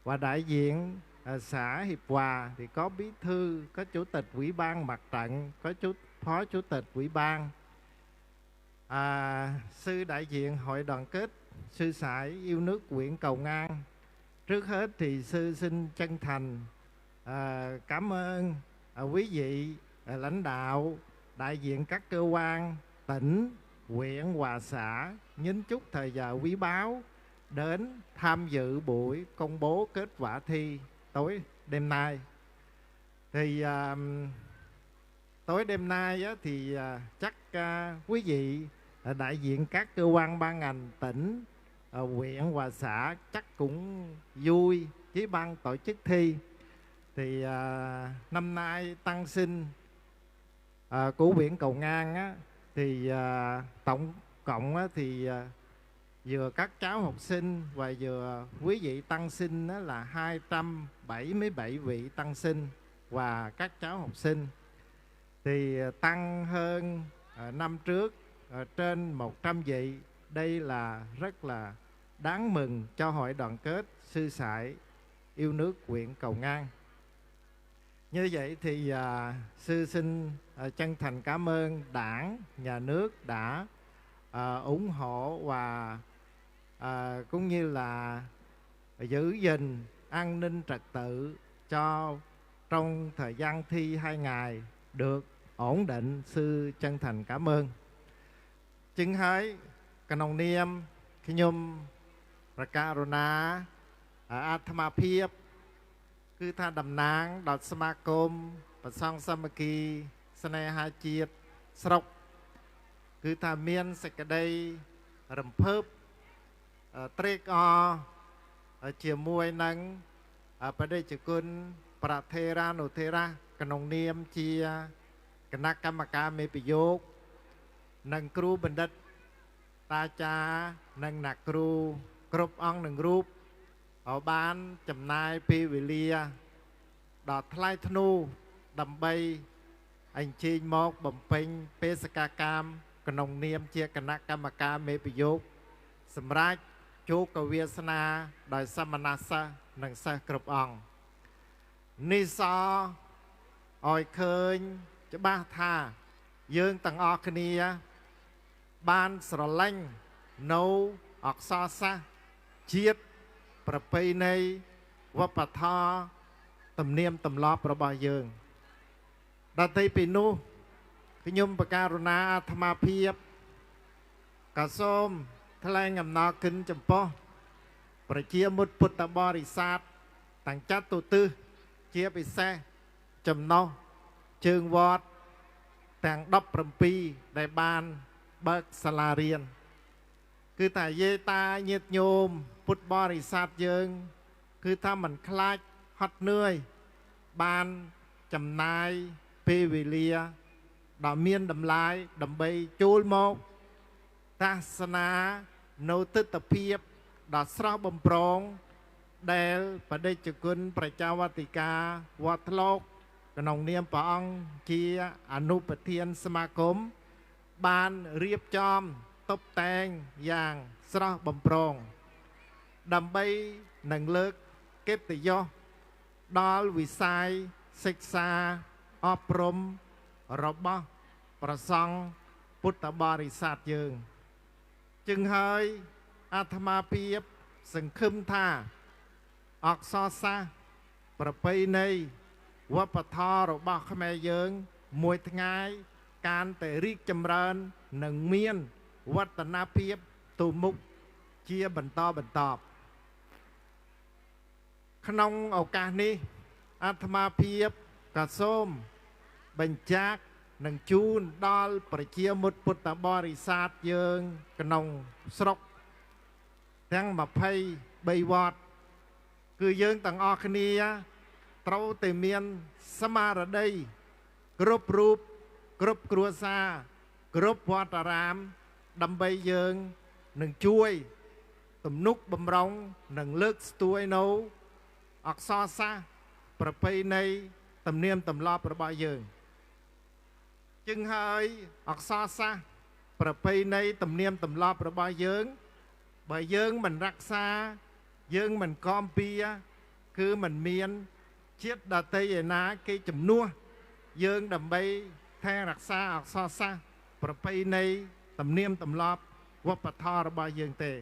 và đại diện xã Hiệp Hòa thì có bí thư, có chủ tịch ủy ban mặt trận, có phó chủ tịch ủy ban, sư đại diện hội đoàn kết sư sãi yêu nước huyện Cầu Ngang. Trước hết thì sư xin chân thành cảm ơn quý vị lãnh đạo, đại diện các cơ quan tỉnh, huyện và xã nhín chút thời giờ quý báu đến tham dự buổi công bố kết quả thi tối đêm nay. Thì tối đêm nay thì chắc quý vị đại diện các cơ quan ban ngành tỉnh, huyện và xã chắc cũng vui với ban tổ chức thi. Thì năm nay tăng sinh của huyện Cầu Ngang thì tổng cộng thì vừa các cháu học sinh và vừa quý vị tăng sinh là 277 vị tăng sinh và các cháu học sinh, thì tăng hơn năm trước trên 100 vị. Đây là rất là đáng mừng cho hội đoàn kết sư sãi yêu nước huyện Cầu Ngang. Như vậy thì sư xin chân thành cảm ơn Đảng, Nhà nước đã ủng hộ và cũng như là giữ gìn an ninh trật tự cho trong thời gian thi 2 ngày được ổn định. Sư chân thành cảm ơn. Chứng hới Kanong Niêm Khi Nhung Rakaruna Athma Phiếp គឺថាតំណាងដល់សមាគមប្រសង់សាមគ្គីស្នេហាជាតិស្រុកគឺថាមានសេចក្តីរំភើបត្រេកអរជាមួយនឹងបដិជគុណប្រធេរានុធេរៈក្នុងនាមជាគណៈកម្មការមេប្រយោគនិងគ្រូបណ្ឌិតតាចារ្យនិងអ្នកគ្រូគ្រប់អង្គនឹងរូបបានចំណាយពេលវេលាដ៏ថ្លៃថ្នូរដើម្បីអញ្ជើញមកបំពេញបេសកកម្មក្នុងនាមជាគណៈកម្មការមេប្រយោគសម្រាប់ជោគវាសនាដោយសមណសិស្សនិងសិស្សគ្រប់អង្គនេះសឲ្យឃើញច្បាស់ថាយើងទាំងអស់គ្នាបានស្រឡាញ់នៅអក្សរសាស្ត្រជាតិប្រពៃណីវប្បធម៌ទំនៀមទម្លាប់របស់យើងដទៃពីនោះខ្ញុំបការុណាអាត្មាភាពក៏សូមថ្លែងអំណរគុណចំពោះប្រជាមុខពុទ្ធបរិស័ទទាំងចាត់ទូទិសជាពិសេសចំណុះជើងវត្តទាំង17ដែលបានបើកសាលារៀនគឺថាយាយតាញាតិញោមពុទ្ធបរិស័ទយើងគឺថាមិនខ្លាចហត់នឿយបានចំណាយពេលវេលាដ៏មានតម្លៃដើម្បីចូលមកទស្សនានៅទិដ្ឋភាពដ៏ស្រស់បំព្រងដែលបដិជគុណប្រជាវតិកាវត្តលោកក្នុងនាមព្រះអង្គជាអនុប្រធានសមាគមបានរៀបចំតុបតែងយ៉ាងស្រស់បំព្រងដើម្បីនឹងលើកកិត្តិយសដល់វិស័យសិក្សាអប់រំរបស់ព្រះសង្ឃពុទ្ធបរិស័ទយើងจึงហើយអាត្មាភាពសង្ឃឹមថាអក្សរសាស្ត្រប្រពៃណីវប្បធម៌របស់ខ្មែរយើងមួយថ្ងៃកាន់តែរីកចម្រើននិងមានវឌ្ឍនភាពទៅមុខជាបន្តបន្ទាប់ក្នុងឱកាសនេះអាត្មាភាពក៏សូមបញ្ជាក់និងជូនដល់ប្រជាមុខពុទ្ធបរិស័ទយើងក្នុងស្រុកទាំង23វត្តគឺយើងទាំងអស់គ្នាត្រូវតែមានស្មារតីគ្រប់រូបគ្រប់គ្រួសារគ្រប់វត្តអារាមដើម្បីយើងនឹងជួយទំនុកបំរុងនិងលើកស្ទួយនៅអក្សរសាស្ត្រប្រពៃណីទំនៀមទម្លាប់របស់យើងจึงហើយអក្សរសាស្ត្រ ប្រពៃណីទំនៀមទម្លាប់របស់យើងបើយើងមិនរក្សាយើងមិនគាំពៀគឺមិនមានជាតិដតីឯណាគេជំនួសយើងដើម្បីថែរក្សាអក្សរសាស្ត្រប្រពៃណីទំនៀមទម្លាប់វប្បធម៌របស់យើងទេ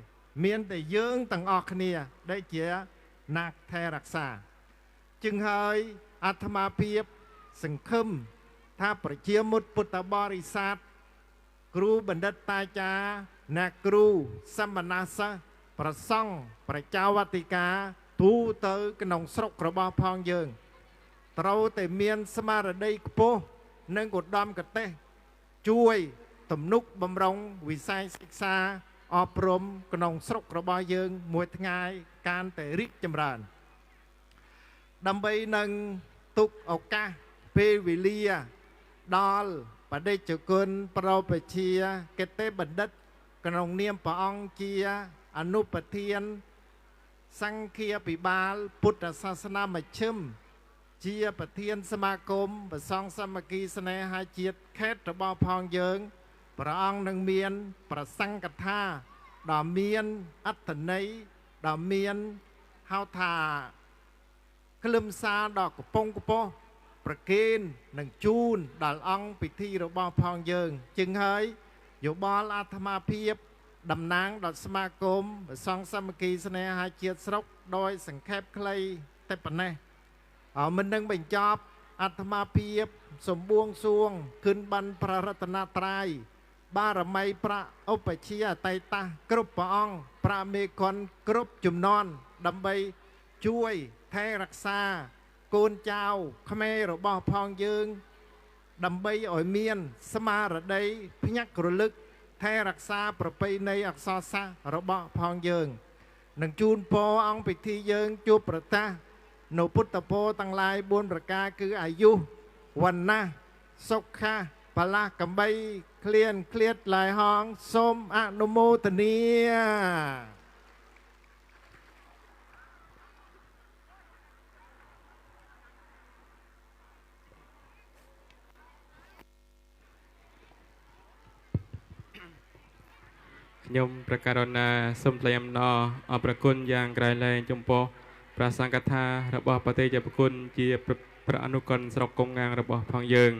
មានតែយើងទាំងអស់គ្នាដែលជាអ្នកថែរក្សាจึងហើយអាត្មាភាពសង្ឃឹមថាប្រជាមុតពុទ្ធបរិស័ទគ្រូបណ្ឌិតតាចារ្យអ្នកគ្រូសមណសិស្សប្រសង់ប្រជាវត្តិកាទូទៅក្នុងស្រុករបស់ផងយើងត្រូវតែមានស្មារតីខ្ពស់និងឧត្តមគតិជួយទំនុកបំរុងវិស័យសិក្សាអប់រំក្នុងស្រុករបស់យើងមួយថ្ងៃកាន់តែរីកចម្រើនដើម្បីនឹងទុកឱកាសពេលវេលាដល់បដិជគុណប្រពជាកេតិបណ្ឌិតក្នុងនាមព្រះអង្គជាអនុប្រធានសង្ឃាភិបាលពុទ្ធសាសនាមជ្ឈិមជាប្រធានសមាគមព្រះសង្ឃសាមគ្គីស្នេហាជាតិខេត្តរបស់ផងយើងព្រះអង្គនឹងមានប្រសង្កថាដ៏មានអត្ថន័យដ៏មានហៅថាក្លឹមសារដ៏កំពង់ខ្ពស់ប្រគេននឹងជូនដល់អង្គពិធីរបស់ផងយើងជាងហើយយោបល់អាត្មាភាពតំណាងដល់សមាគមព្រះសង្ឃសាមគ្គីស្នេហាជាតិស្រុកដោយសង្ខេបខ្លីតែប៉ុណ្ណេះមិននឹងបញ្ចប់អាត្មាភាពសម្បួងសួងគិនបានព្រះរតនត្រ័យបារមីប្រាឧបជាអតីតគ្រប់ព្រះអង្គប្រាមេកុនគ្រប់ជំនាន់ដើម្បីជួយថែរក្សាកូនចៅខ្មែររបស់ផងយើងដើម្បីឲ្យមានស្មារតីភ្ញាក់រលឹកថែរក្សាប្រពៃណីអក្សរសាស្ត្ររបស់ផងយើងនឹងជូនពរអង្គពិធីយើងជួបប្រទះនៅពុទ្ធពរទាំងឡាយ4ប្រការគឺអាយុវណ្ណៈសុខៈបលាកំបីឃ្លានឃ្លាតឡាយហងសូមអនុមោទនា ខ្ញុំប្រកាសណាសូមថ្លែងអំណរអរព្រគុណយ៉ាងក្រៃលែងចំពោះព្រះសង្ឃថារបស់ប្រទេសជាប្រគុណជាព្រះអនុគន្ធស្រុកកុងងាងរបស់ផងយើង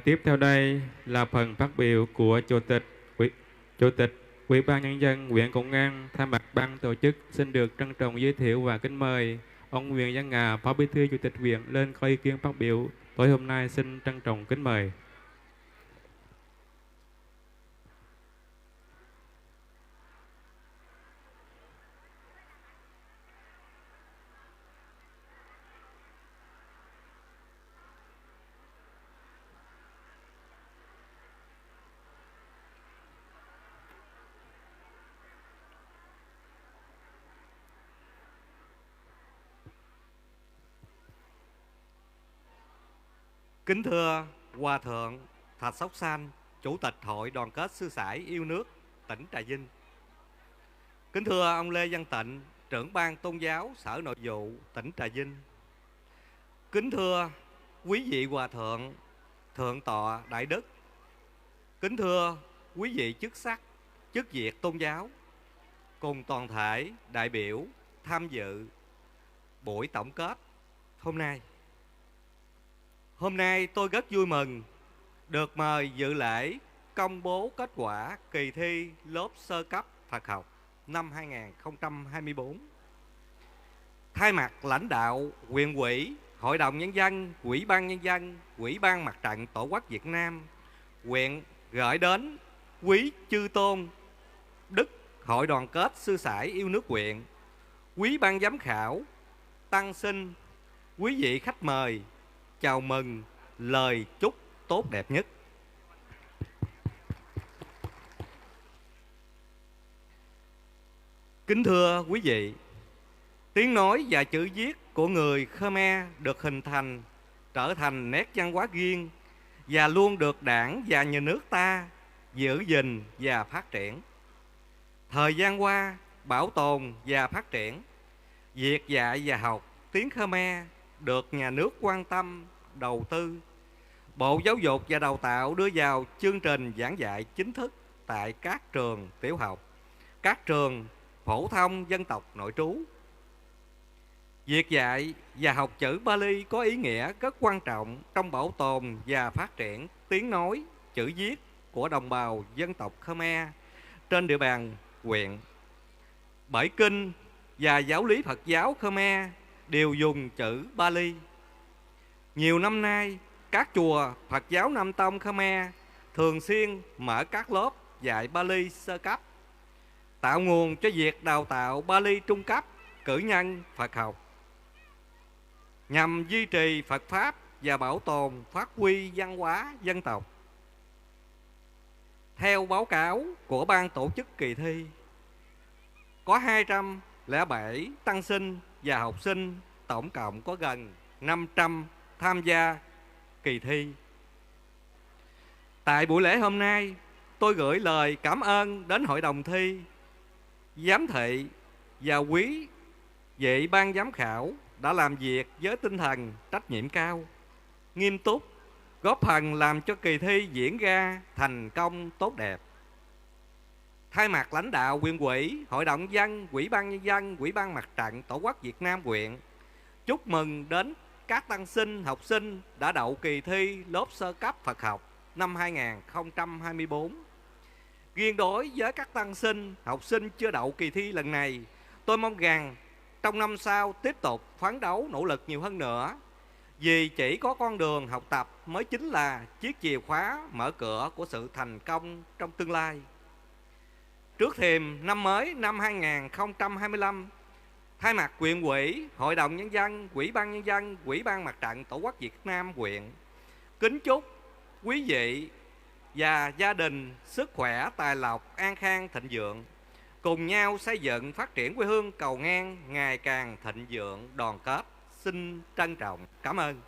tiếp theo đây là phần phát biểu của chủ tịch Ủy ban nhân dân huyện Công An thay mặt ban tổ chức xin được trân trọng giới thiệu và kính mời ông Nguyễn Văn Ngà phó bí thư chủ tịch huyện lên có ý kiến phát biểu tối hôm nay xin trân trọng kính mời. Kính thưa Hòa Thượng Thạch Sóc Sanh, Chủ tịch Hội Đoàn kết Sư sãi yêu nước tỉnh Trà Vinh. Kính thưa ông Lê Văn Tịnh, Trưởng ban Tôn giáo Sở Nội vụ tỉnh Trà Vinh. Kính thưa quý vị Hòa Thượng, Thượng tọa Đại Đức. Kính thưa quý vị chức sắc, chức việc tôn giáo cùng toàn thể đại biểu tham dự buổi tổng kết hôm nay. Hôm nay tôi rất vui mừng được mời dự lễ công bố kết quả kỳ thi lớp sơ cấp Phật học năm 2024. Thay mặt lãnh đạo huyện ủy, Hội đồng Nhân dân, Ủy ban Nhân dân, Ủy ban Mặt trận Tổ quốc Việt Nam, huyện gửi đến quý chư tôn Đức Hội đoàn kết Sư sãi yêu nước huyện, quý ban giám khảo, tăng sinh, quý vị khách mời, chào mừng lời chúc tốt đẹp nhất. Kính thưa quý vị, tiếng nói và chữ viết của người Khmer được hình thành trở thành nét văn hóa riêng và luôn được Đảng và nhà nước ta giữ gìn và phát triển. Thời gian qua, bảo tồn và phát triển, việc dạy và học tiếng Khmer được nhà nước quan tâm, đầu tư Bộ Giáo dục và Đào tạo đưa vào chương trình giảng dạy chính thức tại các trường tiểu học, các trường phổ thông dân tộc nội trú. Việc dạy và học chữ Pali có ý nghĩa rất quan trọng trong bảo tồn và phát triển tiếng nói, chữ viết của đồng bào dân tộc Khmer trên địa bàn huyện. Bởi kinh và giáo lý Phật giáo Khmer đều dùng chữ Pali. Nhiều năm nay, các chùa Phật giáo Nam Tông Khmer thường xuyên mở các lớp dạy Pali sơ cấp, tạo nguồn cho việc đào tạo Pali trung cấp, cử nhân Phật học, nhằm duy trì Phật Pháp và bảo tồn phát huy văn hóa dân tộc. Theo báo cáo của ban tổ chức kỳ thi, có 207 tăng sinh và học sinh, tổng cộng có gần 500 tham gia kỳ thi. Tại buổi lễ hôm nay, tôi gửi lời cảm ơn đến hội đồng thi, giám thị và quý vị ban giám khảo đã làm việc với tinh thần trách nhiệm cao, nghiêm túc, góp phần làm cho kỳ thi diễn ra thành công tốt đẹp. Thay mặt lãnh đạo huyện ủy, hội đồng dân, ủy ban nhân dân, ủy ban mặt trận Tổ quốc Việt Nam huyện, chúc mừng đến các tăng sinh, học sinh đã đậu kỳ thi lớp sơ cấp Phật học năm 2024. Riêng đối với các tăng sinh, học sinh chưa đậu kỳ thi lần này, tôi mong rằng trong năm sau tiếp tục phấn đấu nỗ lực nhiều hơn nữa. Vì chỉ có con đường học tập mới chính là chiếc chìa khóa mở cửa của sự thành công trong tương lai. Trước thềm năm mới năm 2025, thay mặt huyện ủy, hội đồng nhân dân, ủy ban nhân dân, ủy ban mặt trận Tổ quốc Việt Nam huyện, kính chúc quý vị và gia đình sức khỏe, tài lộc, an khang, thịnh vượng, cùng nhau xây dựng phát triển quê hương Cầu Ngang ngày càng thịnh vượng, đoàn kết. Xin trân trọng cảm ơn.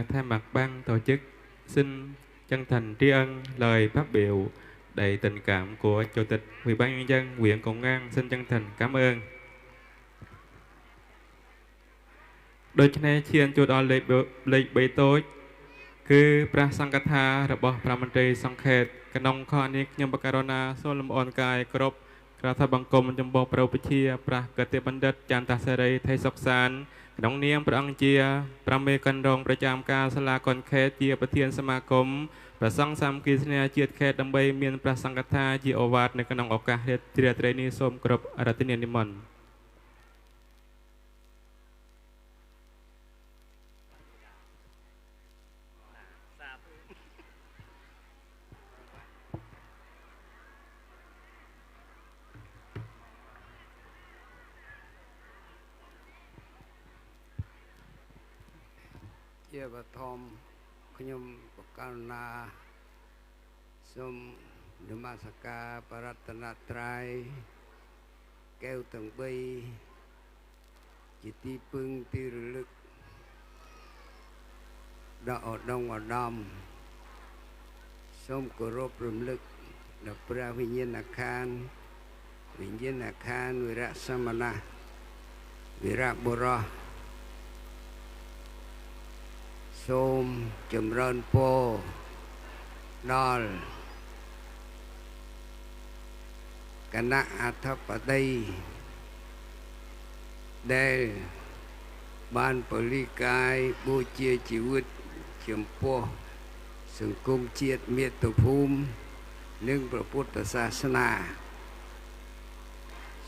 Thay mặt ban tổ chức, xin chân thành tri ân lời phát biểu đầy tình cảm của Chủ tịch Ủy ban nhân dân huyện Cầu Ngang. Xin chân thành cảm ơn. Đối với này chiên chuột ở lệch bê tối cứ pra sang cát thaរបស់ប្រមន្ត្រីសង្ខេតក្នុងខនេះខ្ញុំបកករណាសូមលំអរកាយគោរពក្រាបថ្វាយបង្គំចំពោះព្រះឧបជាព្រះកតេបណ្ឌិតចន្ទតាសេរីថៃសុកសានក្នុងនាមព្រះអង្គជាប្រមេកណ្ដងប្រចាំការសាលាកុនខេត្តជាប្រធានសមាគមព្រះសង្ឃសាមគ្គីស្នេហាជាតិខេត្តដើម្បីមានព្រះសង្ឃកថាជាឱវាទនៅក្នុងឱកាសរាត្រីនេះសូមគោរពអរគុណនិមន្តជាបឋមខ្ញុំបកករណាសូមនមស្ការបរតនត្រ័យកែវទាំង3ជាទីពឹងទីរលឹកដល់ឧត្តមឧត្តមសូមគោរពរំលឹកដល់ព្រះវិញ្ញាណក្ខន្ធវីរៈសមណៈវីរៈបុរសសូមចម្រើនពរដល់គណៈអធិបតីដែលបានពលិកាយបូជាជីវិតចំពោះសង្គមជាតិមាតុភូមិនិងព្រះពុទ្ធសាសនា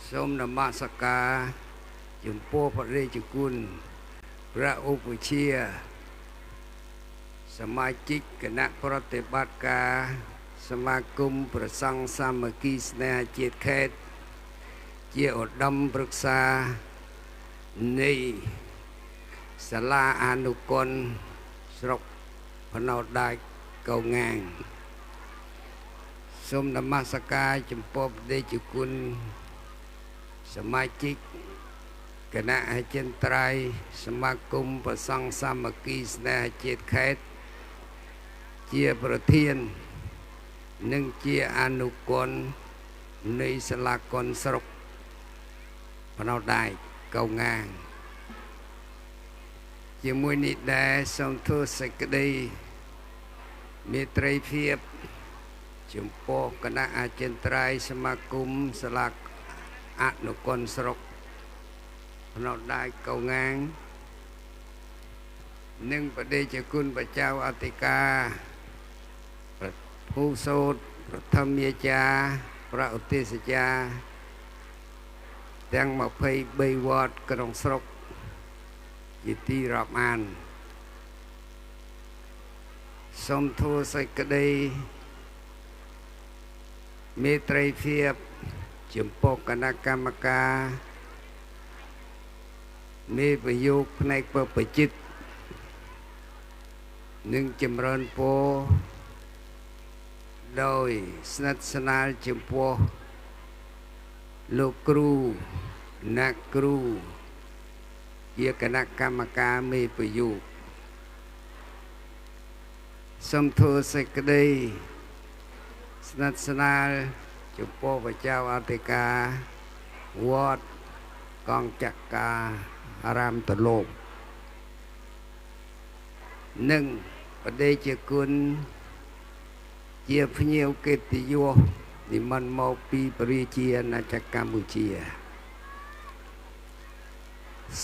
សូមនមស្ការចំពោះព្រះរាជគុណព្រះឧបជាសមាជិកគណៈប្រតិបត្តិការសមាគមព្រះសង្ឃសាមគ្គីស្នេហាជាតិខេត្តជាឧត្តមប្រឹក្សានៃសាលាអនុគមស្រុកភ្នោដាច់កោងាងសូមនមស្ការចំពោះព្រះតេជគុណសមាជិកគ គណៈអចិន្ត្រៃយ៍សមាគមប្រសង់សាមគ្គីស្នេហាជាតិខេត្តជាប្រធាននិងជាអនុគុណនៃសាលាគុនស្រុកបណ្ដោះដែកកោងាងជាមួយនេះដែរសូមទូលសេចក្តីមេត្រីភាពចំពោះគណៈអចិន្ត្រៃយ៍សមាគមសាលាអនុគុណស្រុកបណ្ដោះដែកកោងាងនិងបដិជគុណបច្ចៅអធិការភូសូត្រប្រធម្យាចារ្យប្រឧទ្ទេសចារ្យទាំង23វត្តក្នុងស្រុកជាទីរាប់អានសូមទូលសេចក្តីមេត្រីភាពចំពោះគណៈកម្មការមេប្រយោគផ្នែកបព្វជិតនិងចម្រើនពរដោយស្និទ្ធស្នាលចំពោះលោកគ្រូអ្នកគ្រូជាគណៈកម្មការមេប្រយោគសូមទូលសេចក្តីស្និទ្ធស្នាលចំពោះបច្ចៅអធិការវត្តកងចក្រការអារាមតលោកនិងបដិជាគុណជាភ្ញៀវកិត្តិយសនិមន្តមកពីប្រជាអាណាចក្រកម្ពុជា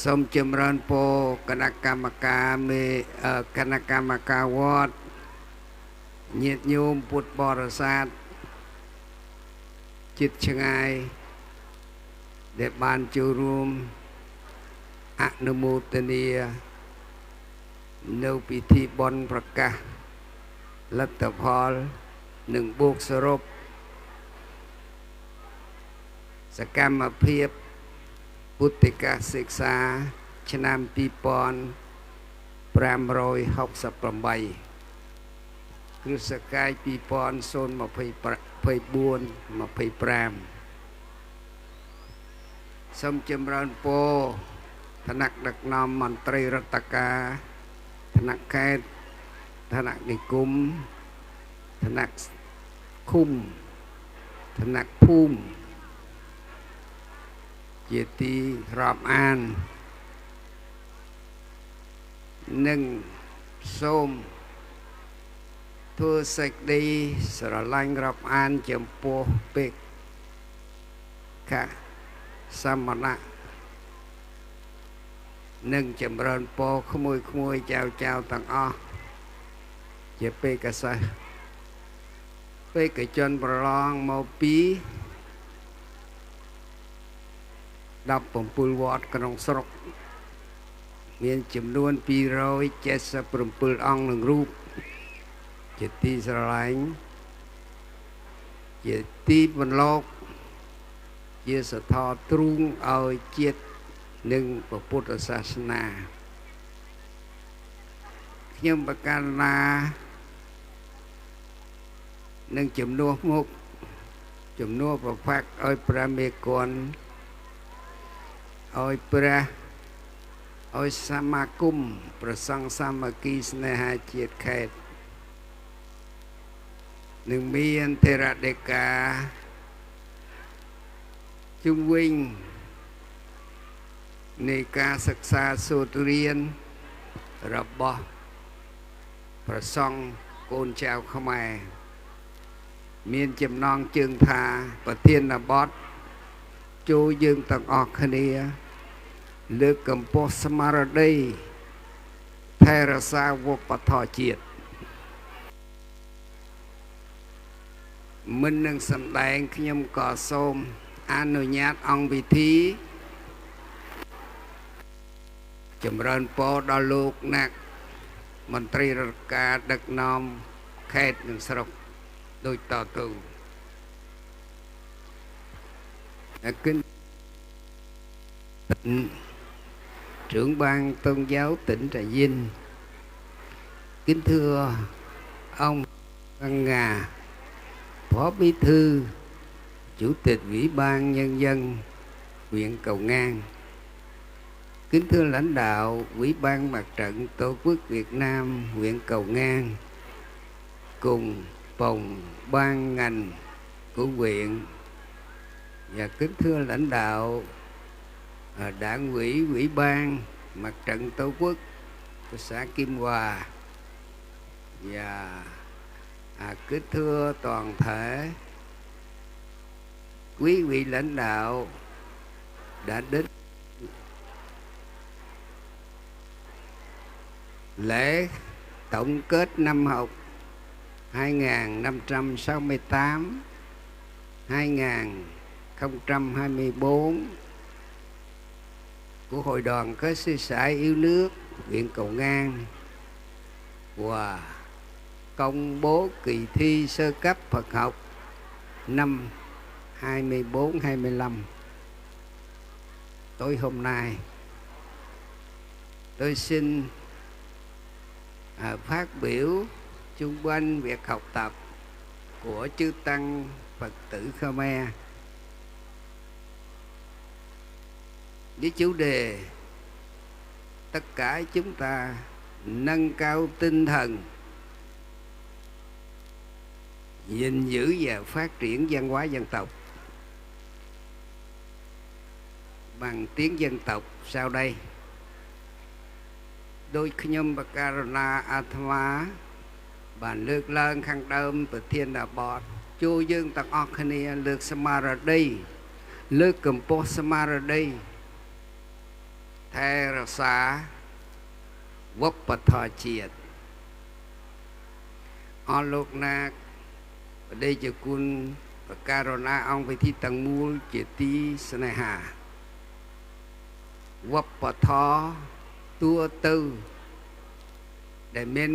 សូមចម្រើនពរគណៈកម្មការមេគណៈកម្មការវត្តញាតិញោមពុទ្ធបរិស័ទជិតឆ្ងាយដែលបានចូលរួមអនុមោទនានៅពិធីបុណ្យប្រកាសលទ្ធផលនិងបូកសរុបសកម្មភាពពុទ្ធិកសិក្សាឆ្នាំ2568គ្រិស្តសករាជ2024-25សូមចម្រើនពរឋានៈដឹកនាំមន្ត្រីរដ្ឋការឋានៈខេត្តឋានៈនិគមឋានៈឃុំឋានៈភូមិជាទីរាប់អាននិងសូមទូលសេចក្តីស្រឡាញ់រាប់អានចំពោះពេកខសមណៈនិងចម្រើនពរក្មួយចៅទាំងអស់ជាពេកសិស្សពេកជនប្រឡងមកពី17វត្តក្នុងស្រុកមានចំនួន277អង្គនឹងរូបជាទីស្រឡាញ់ជាទីបន្លកជាសថទ្រូងឲ្យជាតិនិងពុទ្ធសាសនាខ្ញុំបកណ្ណានឹងជំនួសមុខជំនួសប្រផាក់ឲ្យព្រះមេគុណឲ្យព្រះឲ្យសមាគមប្រសង់សាមគ្គីស្នេហាជាតិខេត្តនឹងមានធរដេកាជុំវិញនៃការសិក្សាសូត្ររៀនរបស់ព្រះសង្ឃកូនចៅខ្មែរមានចំណងជើងថាប្រធានបទចូលយើងទាំងអស់គ្នាលើកកម្ពស់ស្មារតីថែរក្សាវប្បធម៌ជាតិមិននឹងសម្ដែងខ្ញុំក៏សូមអនុញ្ញាតអង្គពិធីចម្រើនពរដល់លោកអ្នកមន្ត្រីរដ្ឋការដឹកនាំខេត្តនិងស្រុកដូចតទៅkính trưởng ban tôn giáo tỉnh Trà Vinh, kính thưa ông Văn Ngà, Phó Bí thư, Chủ tịch Ủy ban Nhân dân huyện Cầu Ngang, Kính thưa lãnh đạo Ủy ban Mặt trận Tổ quốc Việt Nam huyện Cầu Ngang cùng phòng ban ngành của huyện, và kính thưa lãnh đạo Đảng ủy Ủy ban Mặt trận Tổ quốc của xã Kim Hòa, và kính thưa toàn thể quý vị lãnh đạo đã đến lễ tổng kết năm học 2018-2024 của Hội đoàn Kết sư sãi yêu nước huyện Cầu Ngang, và công bố kỳ thi sơ cấp Phật học năm 24-25. Tối hôm nay tôi xin phát biểu chung quanh việc học tập của chư tăng Phật tử Khmer với chủ đề tất cả chúng ta nâng cao tinh thần gìn giữ và phát triển văn hóa dân tộc bằng tiếng dân tộc sau đây. Đôiខ្ញុំបការណាអាត្មាបានលើកឡើងខាងដើមប្រធានបទចូលយើងទាំងអស់គ្នាលើកស្មារតីលើកកម្ពស់ស្មារតីថែរក្សាវប្បធម៌ជាតិអស់លោកណាបដិជគុណបការណាអង្គវិធីទាំងមូលជាទីស្នេហាវប្បធម៌ទួទៅដែលមាន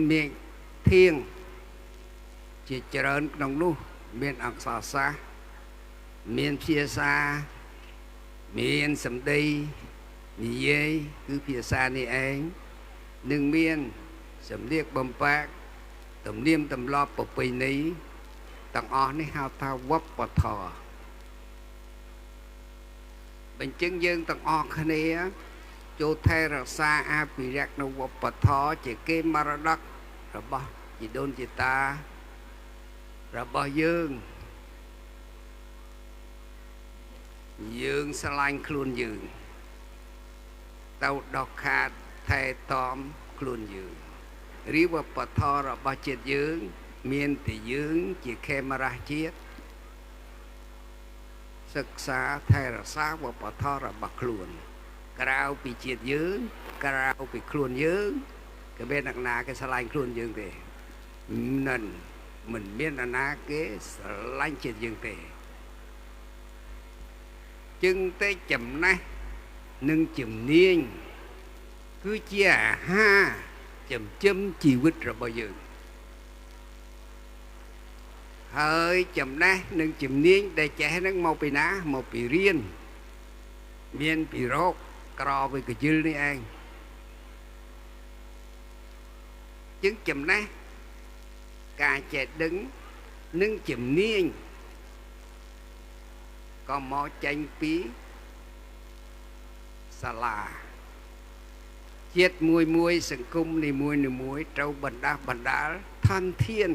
ធៀងជាច្រើនក្នុងនោះមានអក្សរសាស្ត្រមានភាសាមានសម្ដីនិយាយគឺភាសានេះឯងនឹងមានសម្លៀកបំពាក់ទំនៀមទម្លាប់ប្រពៃណីទាំងអស់នេះហៅថាវប្បធម៌បញ្ចឹងយើងទាំងអស់គ្នាចូលថែរក្សាអភិរក្សនៅវប្បធម៌ជាគេមរតករបស់ជីដូនជីតារបស់យើងស្រឡាញ់ខ្លួនយើងទៅដកខាតថែទាំខ្លួនយើងរីវប្បធម៌របស់ជាតិយើងមានតែយើងជាខេមរៈជាតិសិក្សាថែរក្សាវប្បធម៌របស់ខ្លួនក្រៅពីជាតិយើងក្រៅពីខ្លួនយើងក៏មានអ្នកណាគេស្រឡាញ់ខ្លួនយើងទេមិនមានអ្នកណាគេស្រឡាញ់ជាតិយើងទេจึงតែចំណេះនិងជំនាញគឺជាអាហារចិញ្ចឹមជីវិតរបស់យើងហើយចំណេះនិងជំនាញដែលចេះហ្នឹងមកពីណាមកពីរៀនមានពីរោគក្រវិកយលនេះឯងจึงចំណេះការចេះដឹងនិងជំនាញក៏មកចេញពីសាលាជាតិមួយសង្គមនីមួយត្រូវបណ្ដាលធនធាន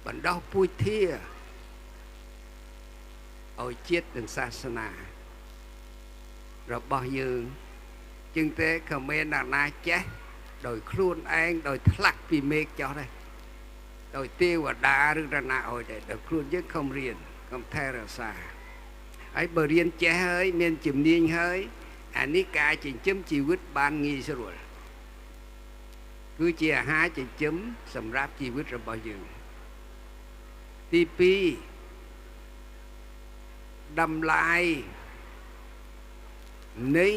បណ្ដោះពូជធាឲ្យជាតិនិងសាសនារបស់យើងจึงតែក៏មានអ្នកណាចេះដោយខ្លួនឯងដោយថ្លាក់ពីមេឃចោះដែរដោយទេវតាឬរណាអោយដែរដោយខ្លួនយើងខំរៀនកុំថែរក្សាហើយបើរៀនចេះហើយមានជំនាញហើយអានេះការចិញ្ចឹមជីវិតបានងាយស្រួលគឺជាអាហារចិញ្ចឹមសម្រាប់ជីវិតរបស់យើងទី2តម្លៃនៃ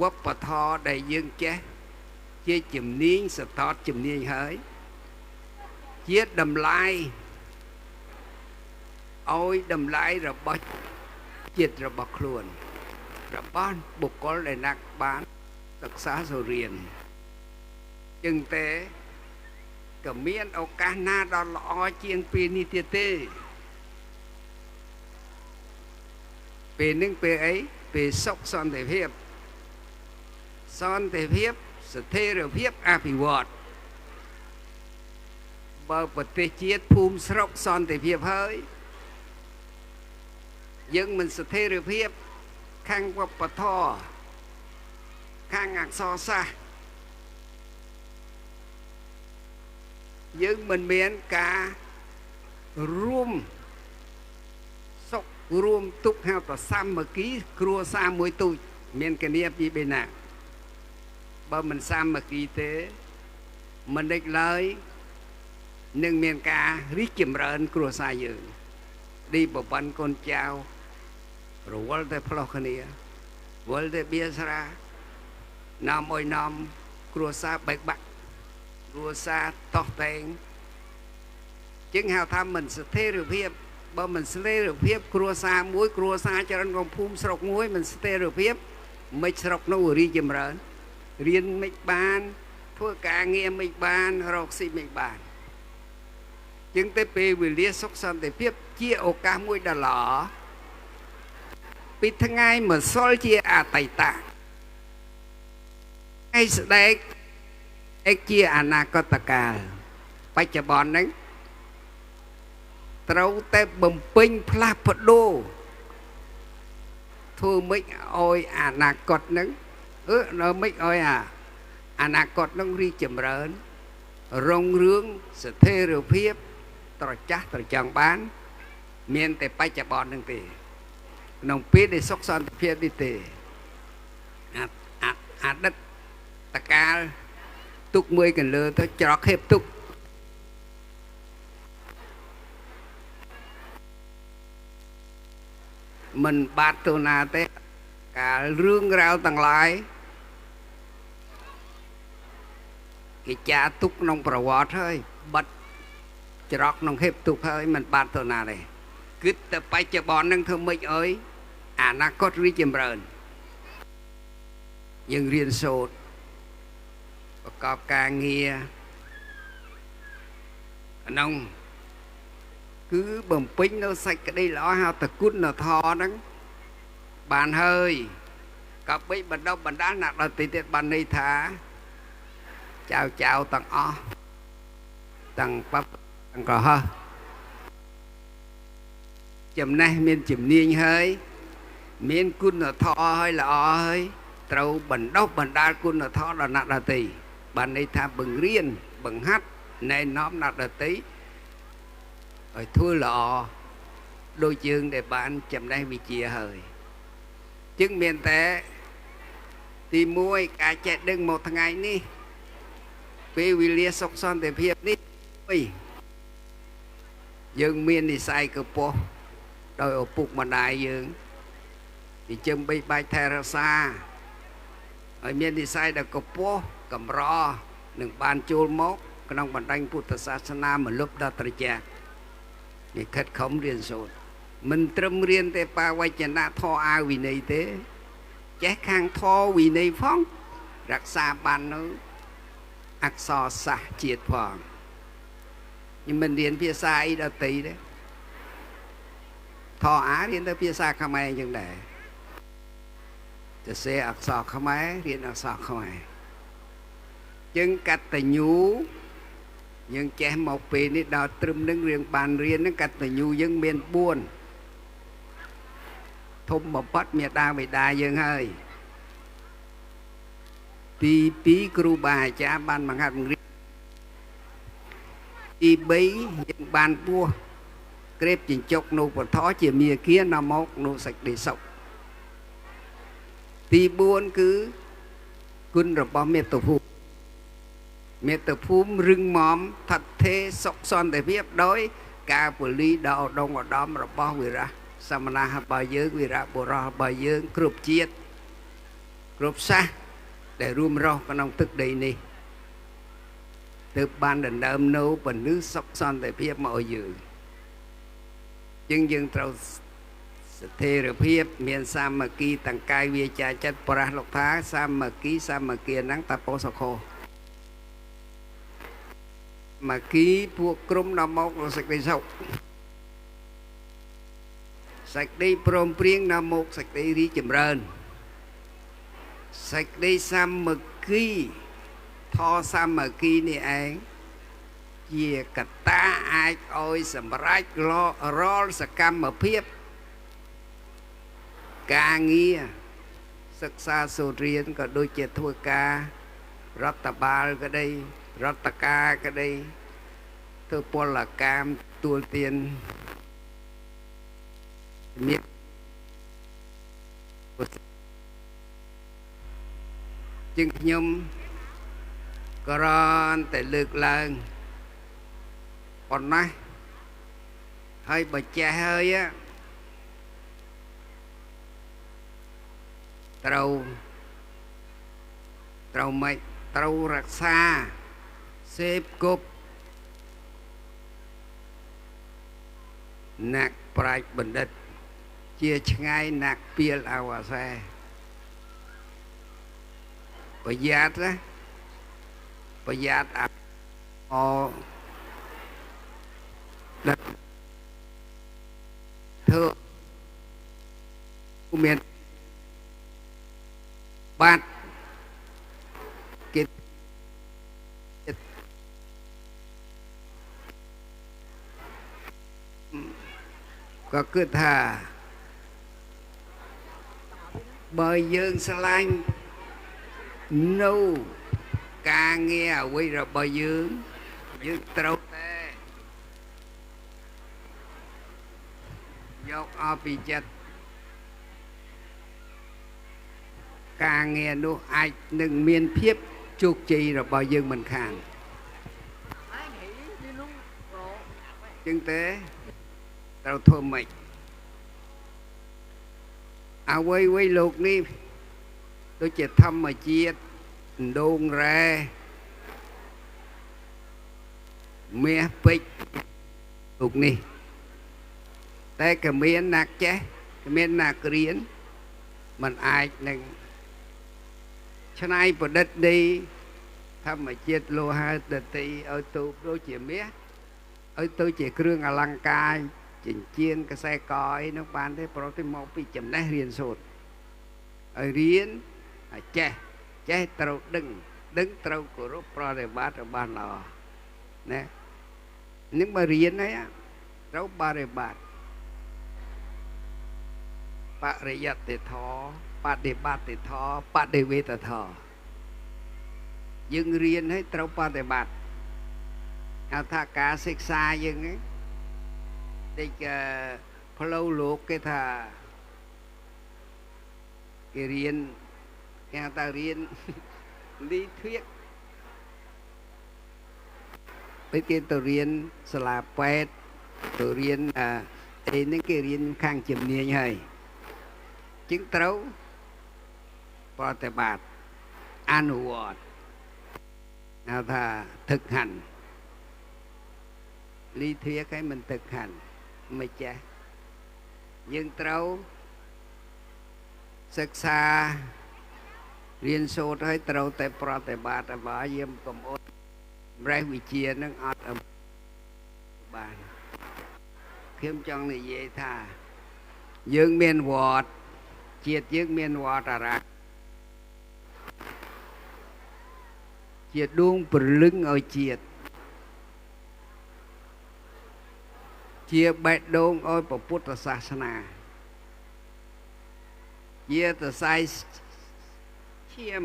វប្បធម៌ដែលយើងចេះជាជំនាញសតតជំនាញហើយជាតម្លៃឲ្យតម្លៃរបស់ជាតិរបស់ខ្លួនរបស់បុគ្គលដែលណាក់បានសិក្សាសូរៀនចឹងតែក៏មានឱកាសណាដ៏ល្អជាងពេលនេះទៀតទេពេលនឹងពេលអីពេលសុខសន្តិភាព សន្តិភាពស្ថិរភាពអភិវឌ្ឍបើប្រទេសជាតិភូមិស្រុកសន្តិភាពហើយយើងមិនស្ថិរភាពខាងវប្បធម៌ខាងអក្សរសាស្ត្រយើងមិនមានការរួមសុខរួមទុក្ខហៅថាសាមគ្គីគ្រួសារមួយទូចមានគ្នាពីបេណាបើមិនសាមគ្គីទេមិនដេចឡើយនឹងមានការរីកចម្រើនគ្រួសារយើងឌីប្រព័ន្ធកូនចៅរវល់តែផ្លោះគ្នាវល់តែបៀស្រានាំអុយនាំគ្រួសារបែកបាក់គ្រួសារតោះតែងជាងហៅថាមិនស្ថិរភាពបើមិនស្ថិរភាពគ្រួសារមួយគ្រួសារច្រើនក្នុងភូមិស្រុកមួយមិនស្ថិរភាពមិនស្រុកនោះរីកចម្រើនរៀនមិនបានធ្វើការងារមិនបានរកស៊ីមិនបានជាងទៅពេលវេលាសុខសន្តិភាពជាឱកាសមួយដ៏ល្អពីថ្ងៃម្សិលជាអតីតថ្ងៃស្ដេចជាអនាគតកាលបច្ចុប្បន្នហ្នឹងត្រូវតែបំពេញផ្លាស់ប្ដូរធ្វើម៉េចឲ្យអនាគតហ្នឹងនៅម៉េចឲ្យអនាគតហ្នឹងរីកចម្រើនរុងរឿងស្ថិរភាពត្រចះត្រចង់បានមានតែបច្ចុប្បន្នហ្នឹងទេក្នុងពេលដែលសុខសន្តិភាពនេះទេអតីតកាលទុកមួយកន្លើទៅច្រកខេបទុកមិនបាត់ទៅណាទេកាលរឿងរ៉ាវទាំងឡាយគេចាទុកក្នុងប្រវត្តិហើយបិទច្រកក្នុងហេបទុកហើយមិនបាត់ទៅណាទេគឺតែបច្ចុប្បន្ននឹងធ្វើម៉េចអើយអនាគតរីកចម្រើនយើងរៀនសូត្រប្រកបការងារក្នុងគឺបំពេញនៅសេចក្តីល្អហៅតគុណធម៌ហ្នឹងបានហើយក៏បីបណ្ដុះបណ្ដាលអ្នកដទៃទៀតបានន័យថាចៅទាំងអស់ទាំងបបទាំងកុហកចំណេះមានជំនាញហើយមានគុណធម៌ហើយល្អហើយត្រូវបណ្ដុះបណ្ដាលគុណធម៌ដល់អ្នកដទៃបានន័យថាបង្រៀនបង្ហាត់ណែនាំអ្នកដទៃឲ្យធ្វើល្អដូចយើងដែលបានចំណេះវិជ្ជាហើយជាងមានតែទី1ការចេះដឹងមកថ្ងៃនេះពេលវេលាសុខសន្តិភាពនេះយើងមាននិស្ស័យកពស់ដោយឪពុកម្ដាយយើងចិញ្ចឹមបីបាច់ថែរក្សាឲ្យមាននិស្ស័យដ៏កពស់កម្រនឹងបានចូលមកក្នុងបណ្ដាញពុទ្ធសាសនាមលុបដល់ត្រជាក់នេះខិតខំរៀនសូត្រមិនត្រឹមរៀនតែបាវចនៈធម៌អាវិន័យទេចេះខាងធម៌វិន័យផងរក្សាបាននៅអក្សរសាស្ត្រជាតិផងខ្ញុំមិនរៀនភាសាអីដទៃទេធម៌អារៀនទៅភាសាខ្មែរអញ្ចឹងដែរទៅសេអក្សរខ្មែររៀនអក្សរខ្មែរយើងកតញ្ញូយើងចេះមកពេលនេះដល់ត្រឹមនឹងរៀងបានរៀនហ្នឹងកតញ្ញូយើងមាន4ធំបំផុតមេដាបិតាយើងហើយទី2គ្រូបាអាចារ្យបានបង្ហាត់បង្រៀនទី3យើងបានពោះក្រេបចិញ្ចុកនៅពធជាមាគានាំមកនៅសេចក្តីសុខទី4គឺគុណរបស់មេត្តាភូមិមេត្តាភូមិរឹងមាំថិតថេរសុខសន្តិភាពដោយការពលីដ៏ឧត្តមឧត្តមរបស់វីរៈសមណៈរបស់យើងវីរៈបុរសរបស់យើងគ្រប់ជាតិគ្រប់សាសដែលរួមរស់ក្នុងទឹកដីនេះទើបបានដណ្ដើមនៅពលិសុខសន្តិភាពមកឲ្យយើងត្រូវស្ថិរភាពមានសាមគ្គីទាំងកាយវាចាចិត្តប្រាស់លោកថាសាមគ្គីហ្នឹងតពោសខោមកគីពួកក្រុមនាំមកសេចក្តីសុខសេចក្តីព្រមព្រៀងនាំមកសេចក្តីរីកចម្រើន សេចក្តីសាមគ្គីធម៌សាមគ្គីនេះឯងជាកត្តាអាចឲ្យសម្រេចរាល់សកម្មភាពការងារសិក្សាសូត្ររៀនក៏ដូចជាធ្វើការរដ្ឋបាលក្តីរដ្ឋការក្តីធ្វើពលកម្មទួលទានមានជាងខ្ញុំក៏រនតែលើកឡើងប៉ុណ្ណាហើយបើចេះហើយត្រូវមិនត្រូវរក្សាសេពគប់អ្នកប្រាជ្ញបណ្ឌិតជាឆ្ងាយណាក់ពីលអវសេប្រយ័ត្នណាប្រយ័ត្នអដឹកធ្វើមានបាត់គេក៏គិតថាបើយើងស្រឡាញ់នៅការងារអ្វីរបស់យើងត្រូវតែយកអស់ពីចិត្តការងារនោះអាចនឹងមានភាពជោគជ័យរបស់យើងមិនខានចឹងទេត្រូវធ្វើម៉េចអ្វីលោកនេះដូចជាធម្មជាតិដូងរ៉ែមាសពេជ្រលោកនេះតែក៏មានអ្នកចេះក៏មានអ្នករៀនมันអាចនឹងឆ្នៃប្រឌិតដីធម្មជាតិលោហៈដតីឲ្យទៅដូចជាមាសឲ្យទៅជាគ្រឿងអលង្ការចិញ្ចៀនកសែកអីនោះបានទេប្រតិមកពីចំណេះរៀនសូត្រឲ្យរៀនឲ្យចេះត្រូវដឹងត្រូវគោរពប្រតិបត្តិរបស់ល្អណានឹងបើរៀនហើយត្រូវបរិបត្តិបរិយត្តិធម៌បដិបត្តិធម៌បដិវេតធម៌យើងរៀនហើយត្រូវបដិបត្តិហៅថាការសិក្សាយើងហ្នឹងដូចផ្លូវលោកគេថាគេរៀនគេហៅថារៀនលីធៀកពេលគេទៅរៀនសាលាពេទ្យទៅរៀនអីនេះគេរៀនខាងជំនាញហើយជាងត្រូវប្រតិបត្តិអនុវត្តហៅថាទឹកហាន់លីធៀកឲ្យមិនទឹកហាន់មិនចេះយើងត្រូវសិក្សារៀនសូត្រឲ្យត្រូវតែប្រតិបត្តិរបស់យើងកុំអត់ម្រេះវិជានឹងអត់បានខ្ញុំចង់និយាយថាយើងមានវត្តជាតិយើងមានវត្តអារាមជាដួងព្រលឹងឲ្យជាតិជាបេះដូងឲ្យពុទ្ធសាសនាជាតសៃឈាម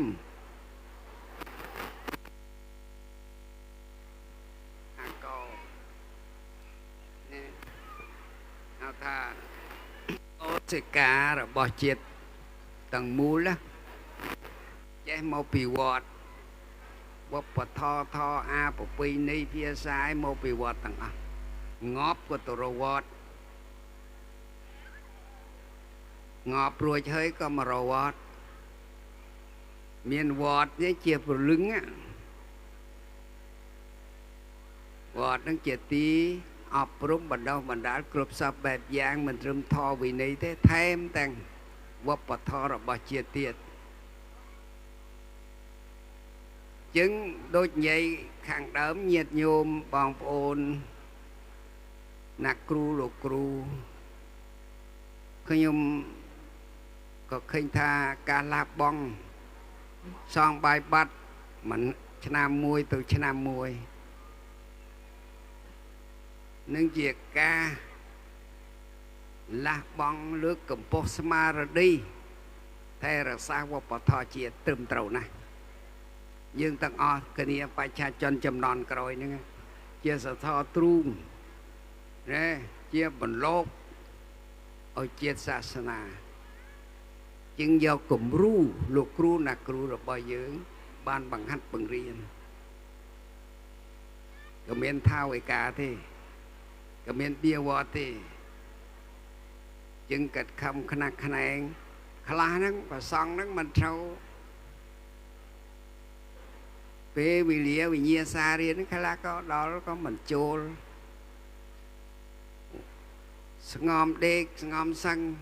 អាកោនេះហៅថាអូសិការបស់ជាតិទាំងមូលណាចេះមកពីវត្តវប្បធម៌ធម៌អាប្រពៃណីភាសាឯមកពីវត្តទាំងអស់ងាប់ក៏ទៅរវត្តងាប់រួចហើយក៏មករវត្តមានវត្តនេះជាព្រលឹងវត្តនឹងជាទីអប់រំបណ្ដុះបណ្ដាលគ្រប់សពបែបយ៉ាងមិនត្រឹមធម៌វិន័យទេថែមទាំងវប្បធម៌របស់ជាតិទៀតចឹងដូចនិយាយខាងដើមញាតិញោមបងប្អូនអ្នកគ្រូលោកគ្រូខ្ញុំក៏ឃើញថាការលះបង់ xong bài bắt mình năm mùi từ năm mùi nâng việc ca là bóng lướt cầm bó mà rồi đi thế là sao qua bỏ thọ chia trùm trầu này nhưng tầng o cái này phải cha chân chầm non rồi nữa chia sở thọ trung nè chia bẩn lốp ở chia xa sana nhưng do cùng ru lục ru nạc ru rồi bao dưỡng ban bằng hát bằng riêng cái miền thao ấy cả thì cái miền bia vọt thì chừng cật không khăn này khla nó và xong nó mình sâu về vì lía vì nhia xa đi nó khla có đó có mình chôn ngom đê ngom xăng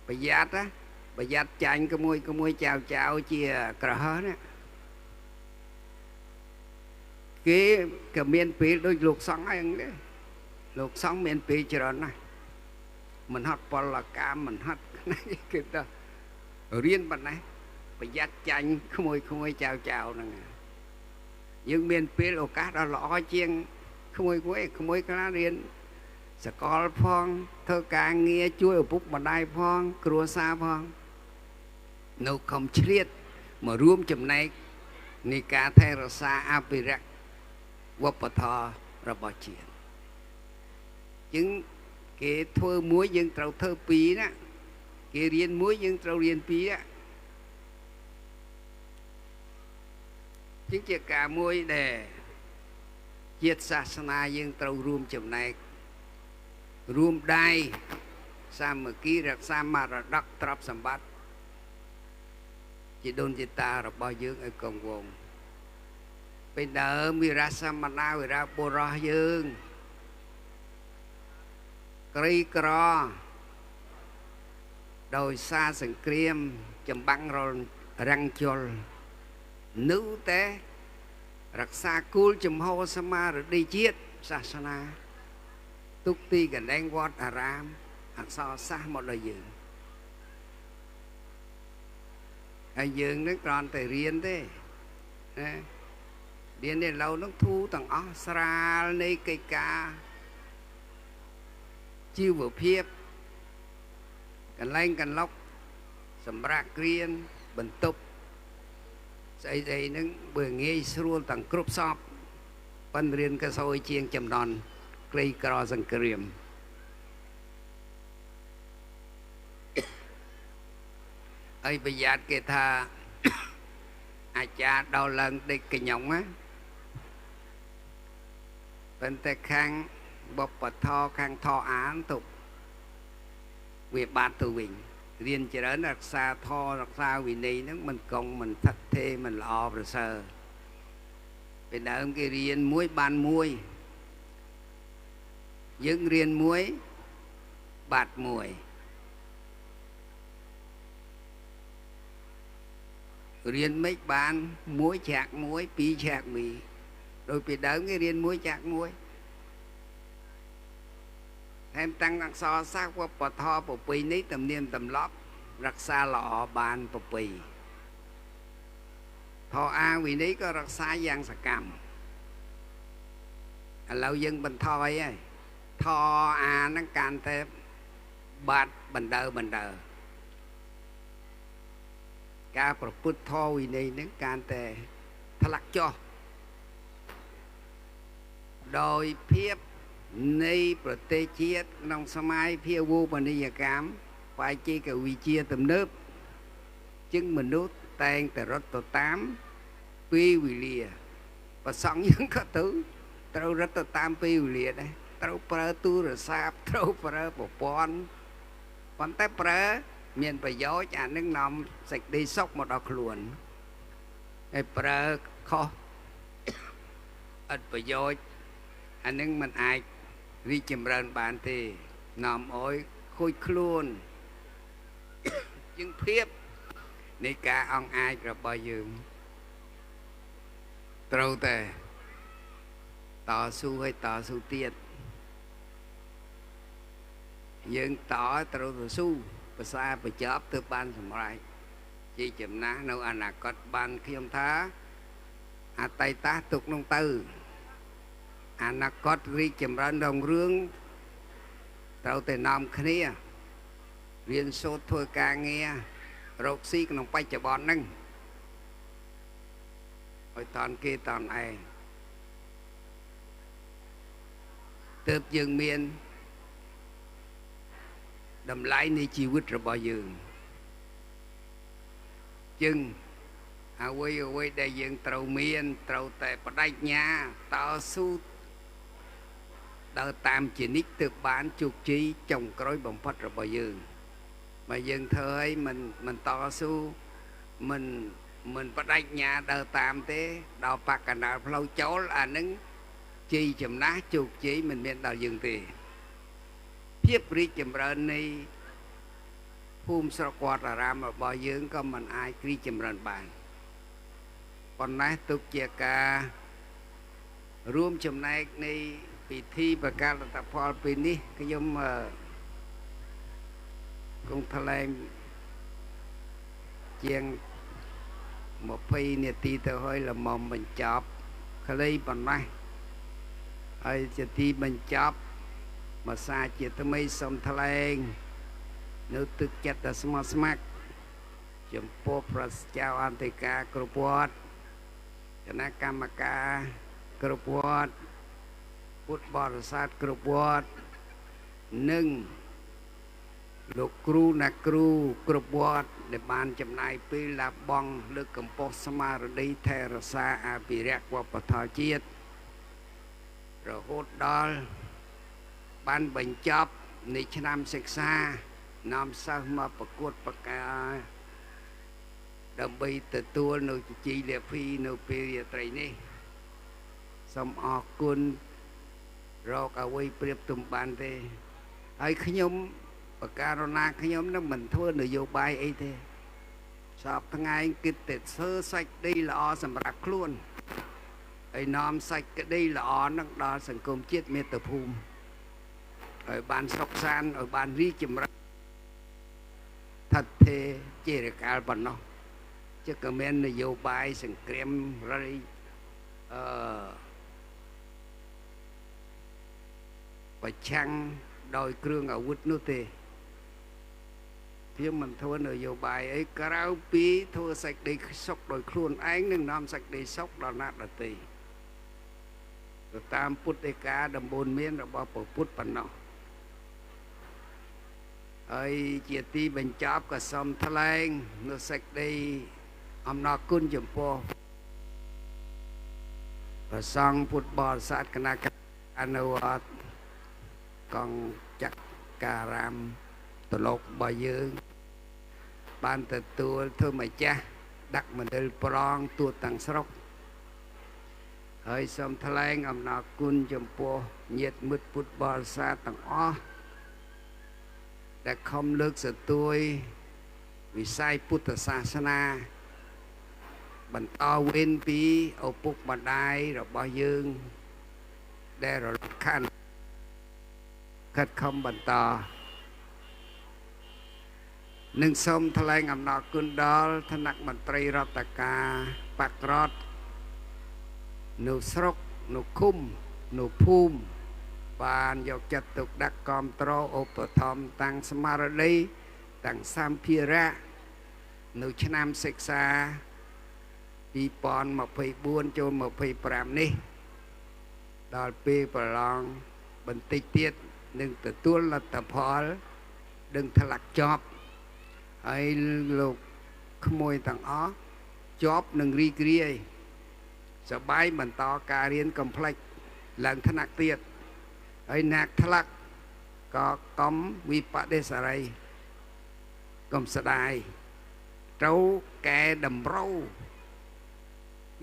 bà giặt á bà giặt chanh cái môi chào chào chia cờ hết á cái miền pì đôi luộc xong anh đấy luộc xong miền pì chờ này mình hát bò là cam mình hát cái này cái đó riêng bạn này bà giặt chanh cái môi chào chào nè nhưng miền pì lô cá đó lọ chiên cái môi cái lá riêng sẽ có phong thơ ca nghe chuối ở bút mà đai phong cua xa phong nấu không chết mà rùm chùm này ni cá thay ra xa apirak quắp bà thọ ra bỏ chuyện chứng cái thơ muối dân trâu thơ phí đó cái riêng muối dân trâu riêng phí đó chứng chỉ cả muối để chiết xa sana dân trâu rùm chùm này rùm đai xa mà ký rạc xa mà rạc đắc trọc xâm bắt chỉ đôn chỉ ta rồi bao dưỡng ở công vùng bên đó mi ra xa mà nào vì ra bồ rò dưỡng cây cỏ đôi xa sừng kriêm chầm băng rồi răng chôl nữ tế rạc xa cúl chầm hô xa mà rồi đi chiết xa xa na túc ti gần đánh vót à ram hạt so xa một đời dưỡng à dưỡng nó còn tới riêng thế riêng này lâu nó thu tầng Australia này cây ca chiêu vừa phiếp cần lên cần lóc sầm rạc riêng bình tục dây nó bữa nghe xuân tầng cướp shop phân riêng cái xôi chiên chầm đòn cây cỏ rừng kềm ấy bây giờ kể tha cha đau lần đi cái nhộng á bên tay khang bọc bật tho khang tho án tục việc bát từ mình riêng chỉ đến đặc xa tho đặc xa vì này nó mình công mình thật thê mình lo rồi sơ bên đó ông cái riêng muối ban muối những riêng muối bát muối riêng mấy bán muối chạc muối pi chạc mì rồi bị đỡ cái riêng muối chạc muối thêm tăng đặc so sát qua bò tho bò pi ní tầm niêm tầm lóp rắc xa lọ bàn bò pi thọ a vì ní có rắc xa giang sà cầm lâu dân bình thôi ấy thọ a nó can thêm bát bình đờ caประพฤติท่อวินัยนั้นการแต่ทะลักจ่อโดยเพียบในประเทศจีนนองสมัยเพียวูบนิยกรรมไปจีกับวิเชียตำเนิบจึงมนุษย์แต่งแต่รถตัวตามปีวิเลียประสองยังก็ตื้อเรารถตัวตามปีวิเลียได้เราเปรตูหรือทราบเราเปรปปอนปอนแต่เปรmiền phải gió chả nước nằm sạch đi sốc một đọc luôn cái bờ khó ít phải gió anh nước mình ai đi chìm rần bạn thì nằm ôi khôi luôn nhưng phiếp này cả ông ai rồi bao giờ trâu tề tỏ su hay tỏ su tiết nhưng tỏ trâu suภาษาไปจับตัวบ้านสมัยเจ ជាចំណាស់នៅអនាគតបានខ្ញុំថាអតីតទុកក្នុងទៅអនាគតរីកចម្រើនរុងរឿងត្រូវតែនាំគ្នារៀនសូត្រធ្វើការងាររកស៊ីក្នុងបច្ចុប្បន្នហ្នឹងឲ្យតនគេតនឯងទើបយើងមានតម្លៃនៃជីវិតរបស់យើងជាងអ្វីដែលយើងត្រូវមានត្រូវតែបដិញ្ញាតស៊ូដើរតាមជានិច្ចទើបបានជោគជ័យចុងក្រោយបំផុតរបស់យើងបើយើងធ្វើឲ្យមិនតស៊ូមិនបដិញ្ញាដើរតាមទេដល់បកកណ្ដាលផ្លូវចូលអានឹងជ័យចំណាស់ជោគជ័យមិនមានដល់យើងទេភាពរីកចម្រើននៃភូមិស្រុកវត្តអារាមរបស់យើងក៏មិនអាចរីកចម្រើនបានប៉ុន្តែទុកជាការរួមចំណែកនៃពិធីប្រកាសលទ្ធផលពេលនេះខ្ញុំគង់ថ្លែងជាង20នាទីទៅហើយលំមបញ្ចប់ខ្លីប៉ុណ្ណេះហើយជាទីបញ្ចប់មកសាជាថ្មីសូមថ្លែងនៅទឹកចិត្តដ៏ស្មោះស្ម័គ្រចំពោះព្រះចៅអន្តរិកាគ្រប់វត្តគណៈកម្មការគ្រប់វត្តពុទ្ធបរិស័ទគ្រប់វត្តនិងលោកគ្រូអ្នកគ្រូគ្រប់វត្តដែលបានចំណាយពេលលះបង់លើកកម្ពស់ស្មារតីថែរក្សាអភិរក្សវប្បធម៌ជាតិរហូតដល់បានបញ្ចប់នៃឆ្នាំសិក្សានាំសិស្សមកប្រកួតប្រកាដើម្បីទទួលនៅជ័យលាភីនៅពេលរាត្រីនេះសូមអរគុណរកអ្វីប្រៀបទំបានទេហើយខ្ញុំបការណាខ្ញុំនឹងមិនធ្វើនយោបាយអីទេសពថ្ងៃគិតតែធ្វើសាច់ដីល្អសម្រាប់ខ្លួនហើយនាំសាច់ក្តីល្អនឹងដល់សង្គមជាតិមាតុភូមិឲ្យបានសុខសាន្តឲ្យបានរីកចម្រើនថិតថេរជារកាលប៉ុណ្ណោះchứក៏មាននយោបាយសង្គ្រាមរៃប្រឆាំងដោយគ្រឿងអាវុធនោះទេខ្ញុំមិនធ្វើនយោបាយអីក្រៅពីធ្វើសេចក្តីសុខដោយខ្លួនឯងនឹងនាំសេចក្តីសុខដល់អ្នកដទៃទៅតាមពុទ្ធដីកាដំបូន្មានរបស់ព្រះពុទ្ធប៉ុណ្ណោះហើយជាទីបញ្ចប់ក៏សូមថ្លែងនៅសេចក្តីអំណរគុណចំពោះព្រះសង្ឃពុទ្ធបរិស័ទគណៈអនុវត្តកងចក្រារាមតលករបស់យើងបានទទួលធ្វើម្ចាស់ដាក់មណ្ឌលប្រងទូទាំងស្រុកហើយសូមថ្លែងអំណរគុណចំពោះញាតិមិត្តពុទ្ធបរិស័ទទាំងអស់ដែលខំលើកស្ទួយវិស័យពុទ្ធសាសនាបន្តវេនពីឪពុកម្ដាយរបស់យើងដែលរលត់ខណ្ឌខិតខំបន្តនឹងសូមថ្លែងអំណរគុណដល់ឋានៈមន្ត្រីរដ្ឋការបករដ្ឋនៅស្រុកនៅឃុំនៅភូមិបានយកចិត្តទុកដាក់គាំទ្រឧបត្ថម្ភតាំងស្មារតីតាំងសម្ភារៈនៅឆ្នាំសិក្សា2024ចូល25នេះដល់ពេលប្រឡងបន្តិចទៀតនឹងទទួលលទ្ធផលនឹងថ្លាក់ចប់ហើយលោកក្មួយទាំងអស់ជាប់នឹងរីករាយសប្បាយបន្តការរៀនកុំភ្លេចឡើងថ្នាក់ទៀតហើយអ្នកថ្លាក់ក៏កុំវិបដិសារីកុំស្ដាយត្រូវកែតម្រូវ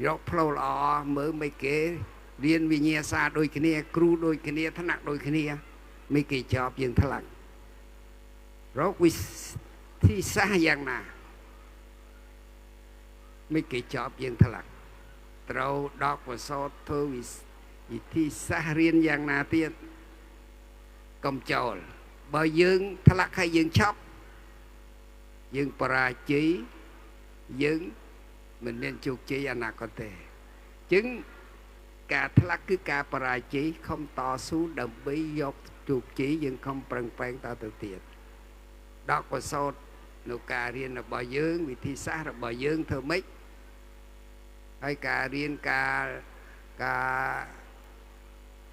យកផ្លូវល្អមើលមិនគេរៀនវិញ្ញាសាដូចគ្នាគ្រូដូចគ្នាថ្នាក់ដូចគ្នាមិនគេចប់យើងថ្លាក់រកវិធីសាស្ត្រយ៉ាងណាមិនគេចប់យើងថ្លាក់ត្រូវដកប្រសោតធ្វើវិធីសាស្ត្ររៀនយ៉ាងណាទៀតកុំចោលបើយើងថ្លាក់ហើយយើងឆប់យើងបរាជ័យ យើងមិនមានជោគជ័យអនាគតទេចឹងការថ្លាក់គឺការបរាជ័យខំតស៊ូដើម្បីយកជោគជ័យយើងខំប្រឹងប្រែងតទៅទៀតដកប្រសូតនៅការរៀនរបស់យើងវិធីសាស្ត្ររបស់យើងធ្វើម៉េចហើយការរៀនការ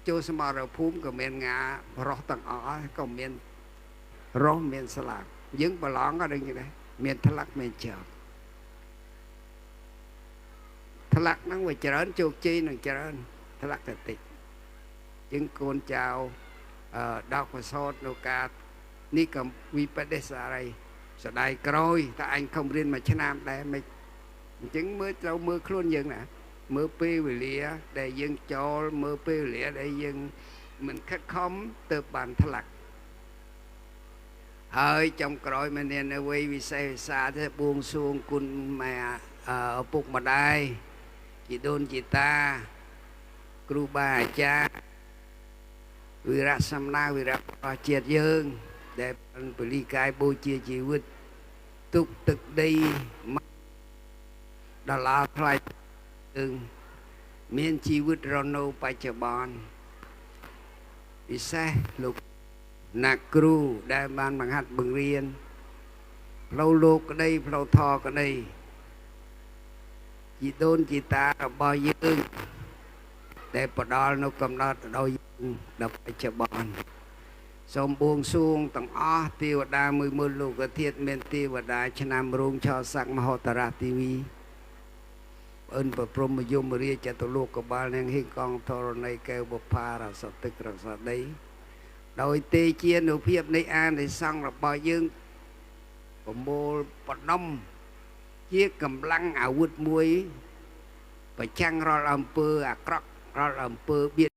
ចូលសមរភូមិក៏មានងារស់ទាំងអស់ក៏មានរស់មានស្លាប់យើងប្រឡងក៏ដូចនេះដែរមានថ្លាក់មានចោលថ្លាក់ហ្នឹងវាច្រើនជោគជ័យនឹងច្រើនថ្លាក់តែតិចជាងកូនចៅដកប្រសូតនៅការនេះក៏វិបដិសារីស្ដាយក្រោយតែអញខំរៀនមួយឆ្នាំដែរមិនអញ្ចឹងមើលត្រូវមើលខ្លួនយើងណាមើលពេលវេលាដែលយើងចូលមើលពេលវេលាដែលយើងមិនខិតខំទៅបានថ្លាក់ហើយចំក្រោយមាននៅវ័យវិសេសវិសាទេបួងសួងគុណម៉ែឪពុកម្ដាយជីដូនជីតាគ្រូបាអាចារ្យវីរៈសំណាវីរៈរបស់ជាតិយើងដែលពលីកាយបូជាជីវិតទុកទឹកដីដល់ឡាថ្លៃយើងមានជីវិតរស់នៅបច្ចុប្បន្នពិសេសលោកអ្នកគ្រូដែលបានបង្ហាត់បង្រៀនផ្លូវលោកក្តីផ្លូវធម៌ក្តីជីដូនជីតារបស់យើងដែលផ្ដល់នៅកំណត់ដល់យើងដល់បច្ចុប្បន្នសូមបួងសួងទាំងអស់ទេវតាមួយមុនលោកធាតុមានទេវតាឆ្នាំរោងឆោស័កមហោតរៈទីវីអិនប្រព្រំយមរាជចតុលោកកបាលនាងហេងកងធរណីកែវបុផារសតិក្រសដីដោយទេជានុភាពនៃអានិសង្ឃរបស់យើងប្រមូលបដុំជាកម្លាំងអាវុធមួយប្រចាំងរាល់អំពើអាក្រក់រាល់អំពើបៀត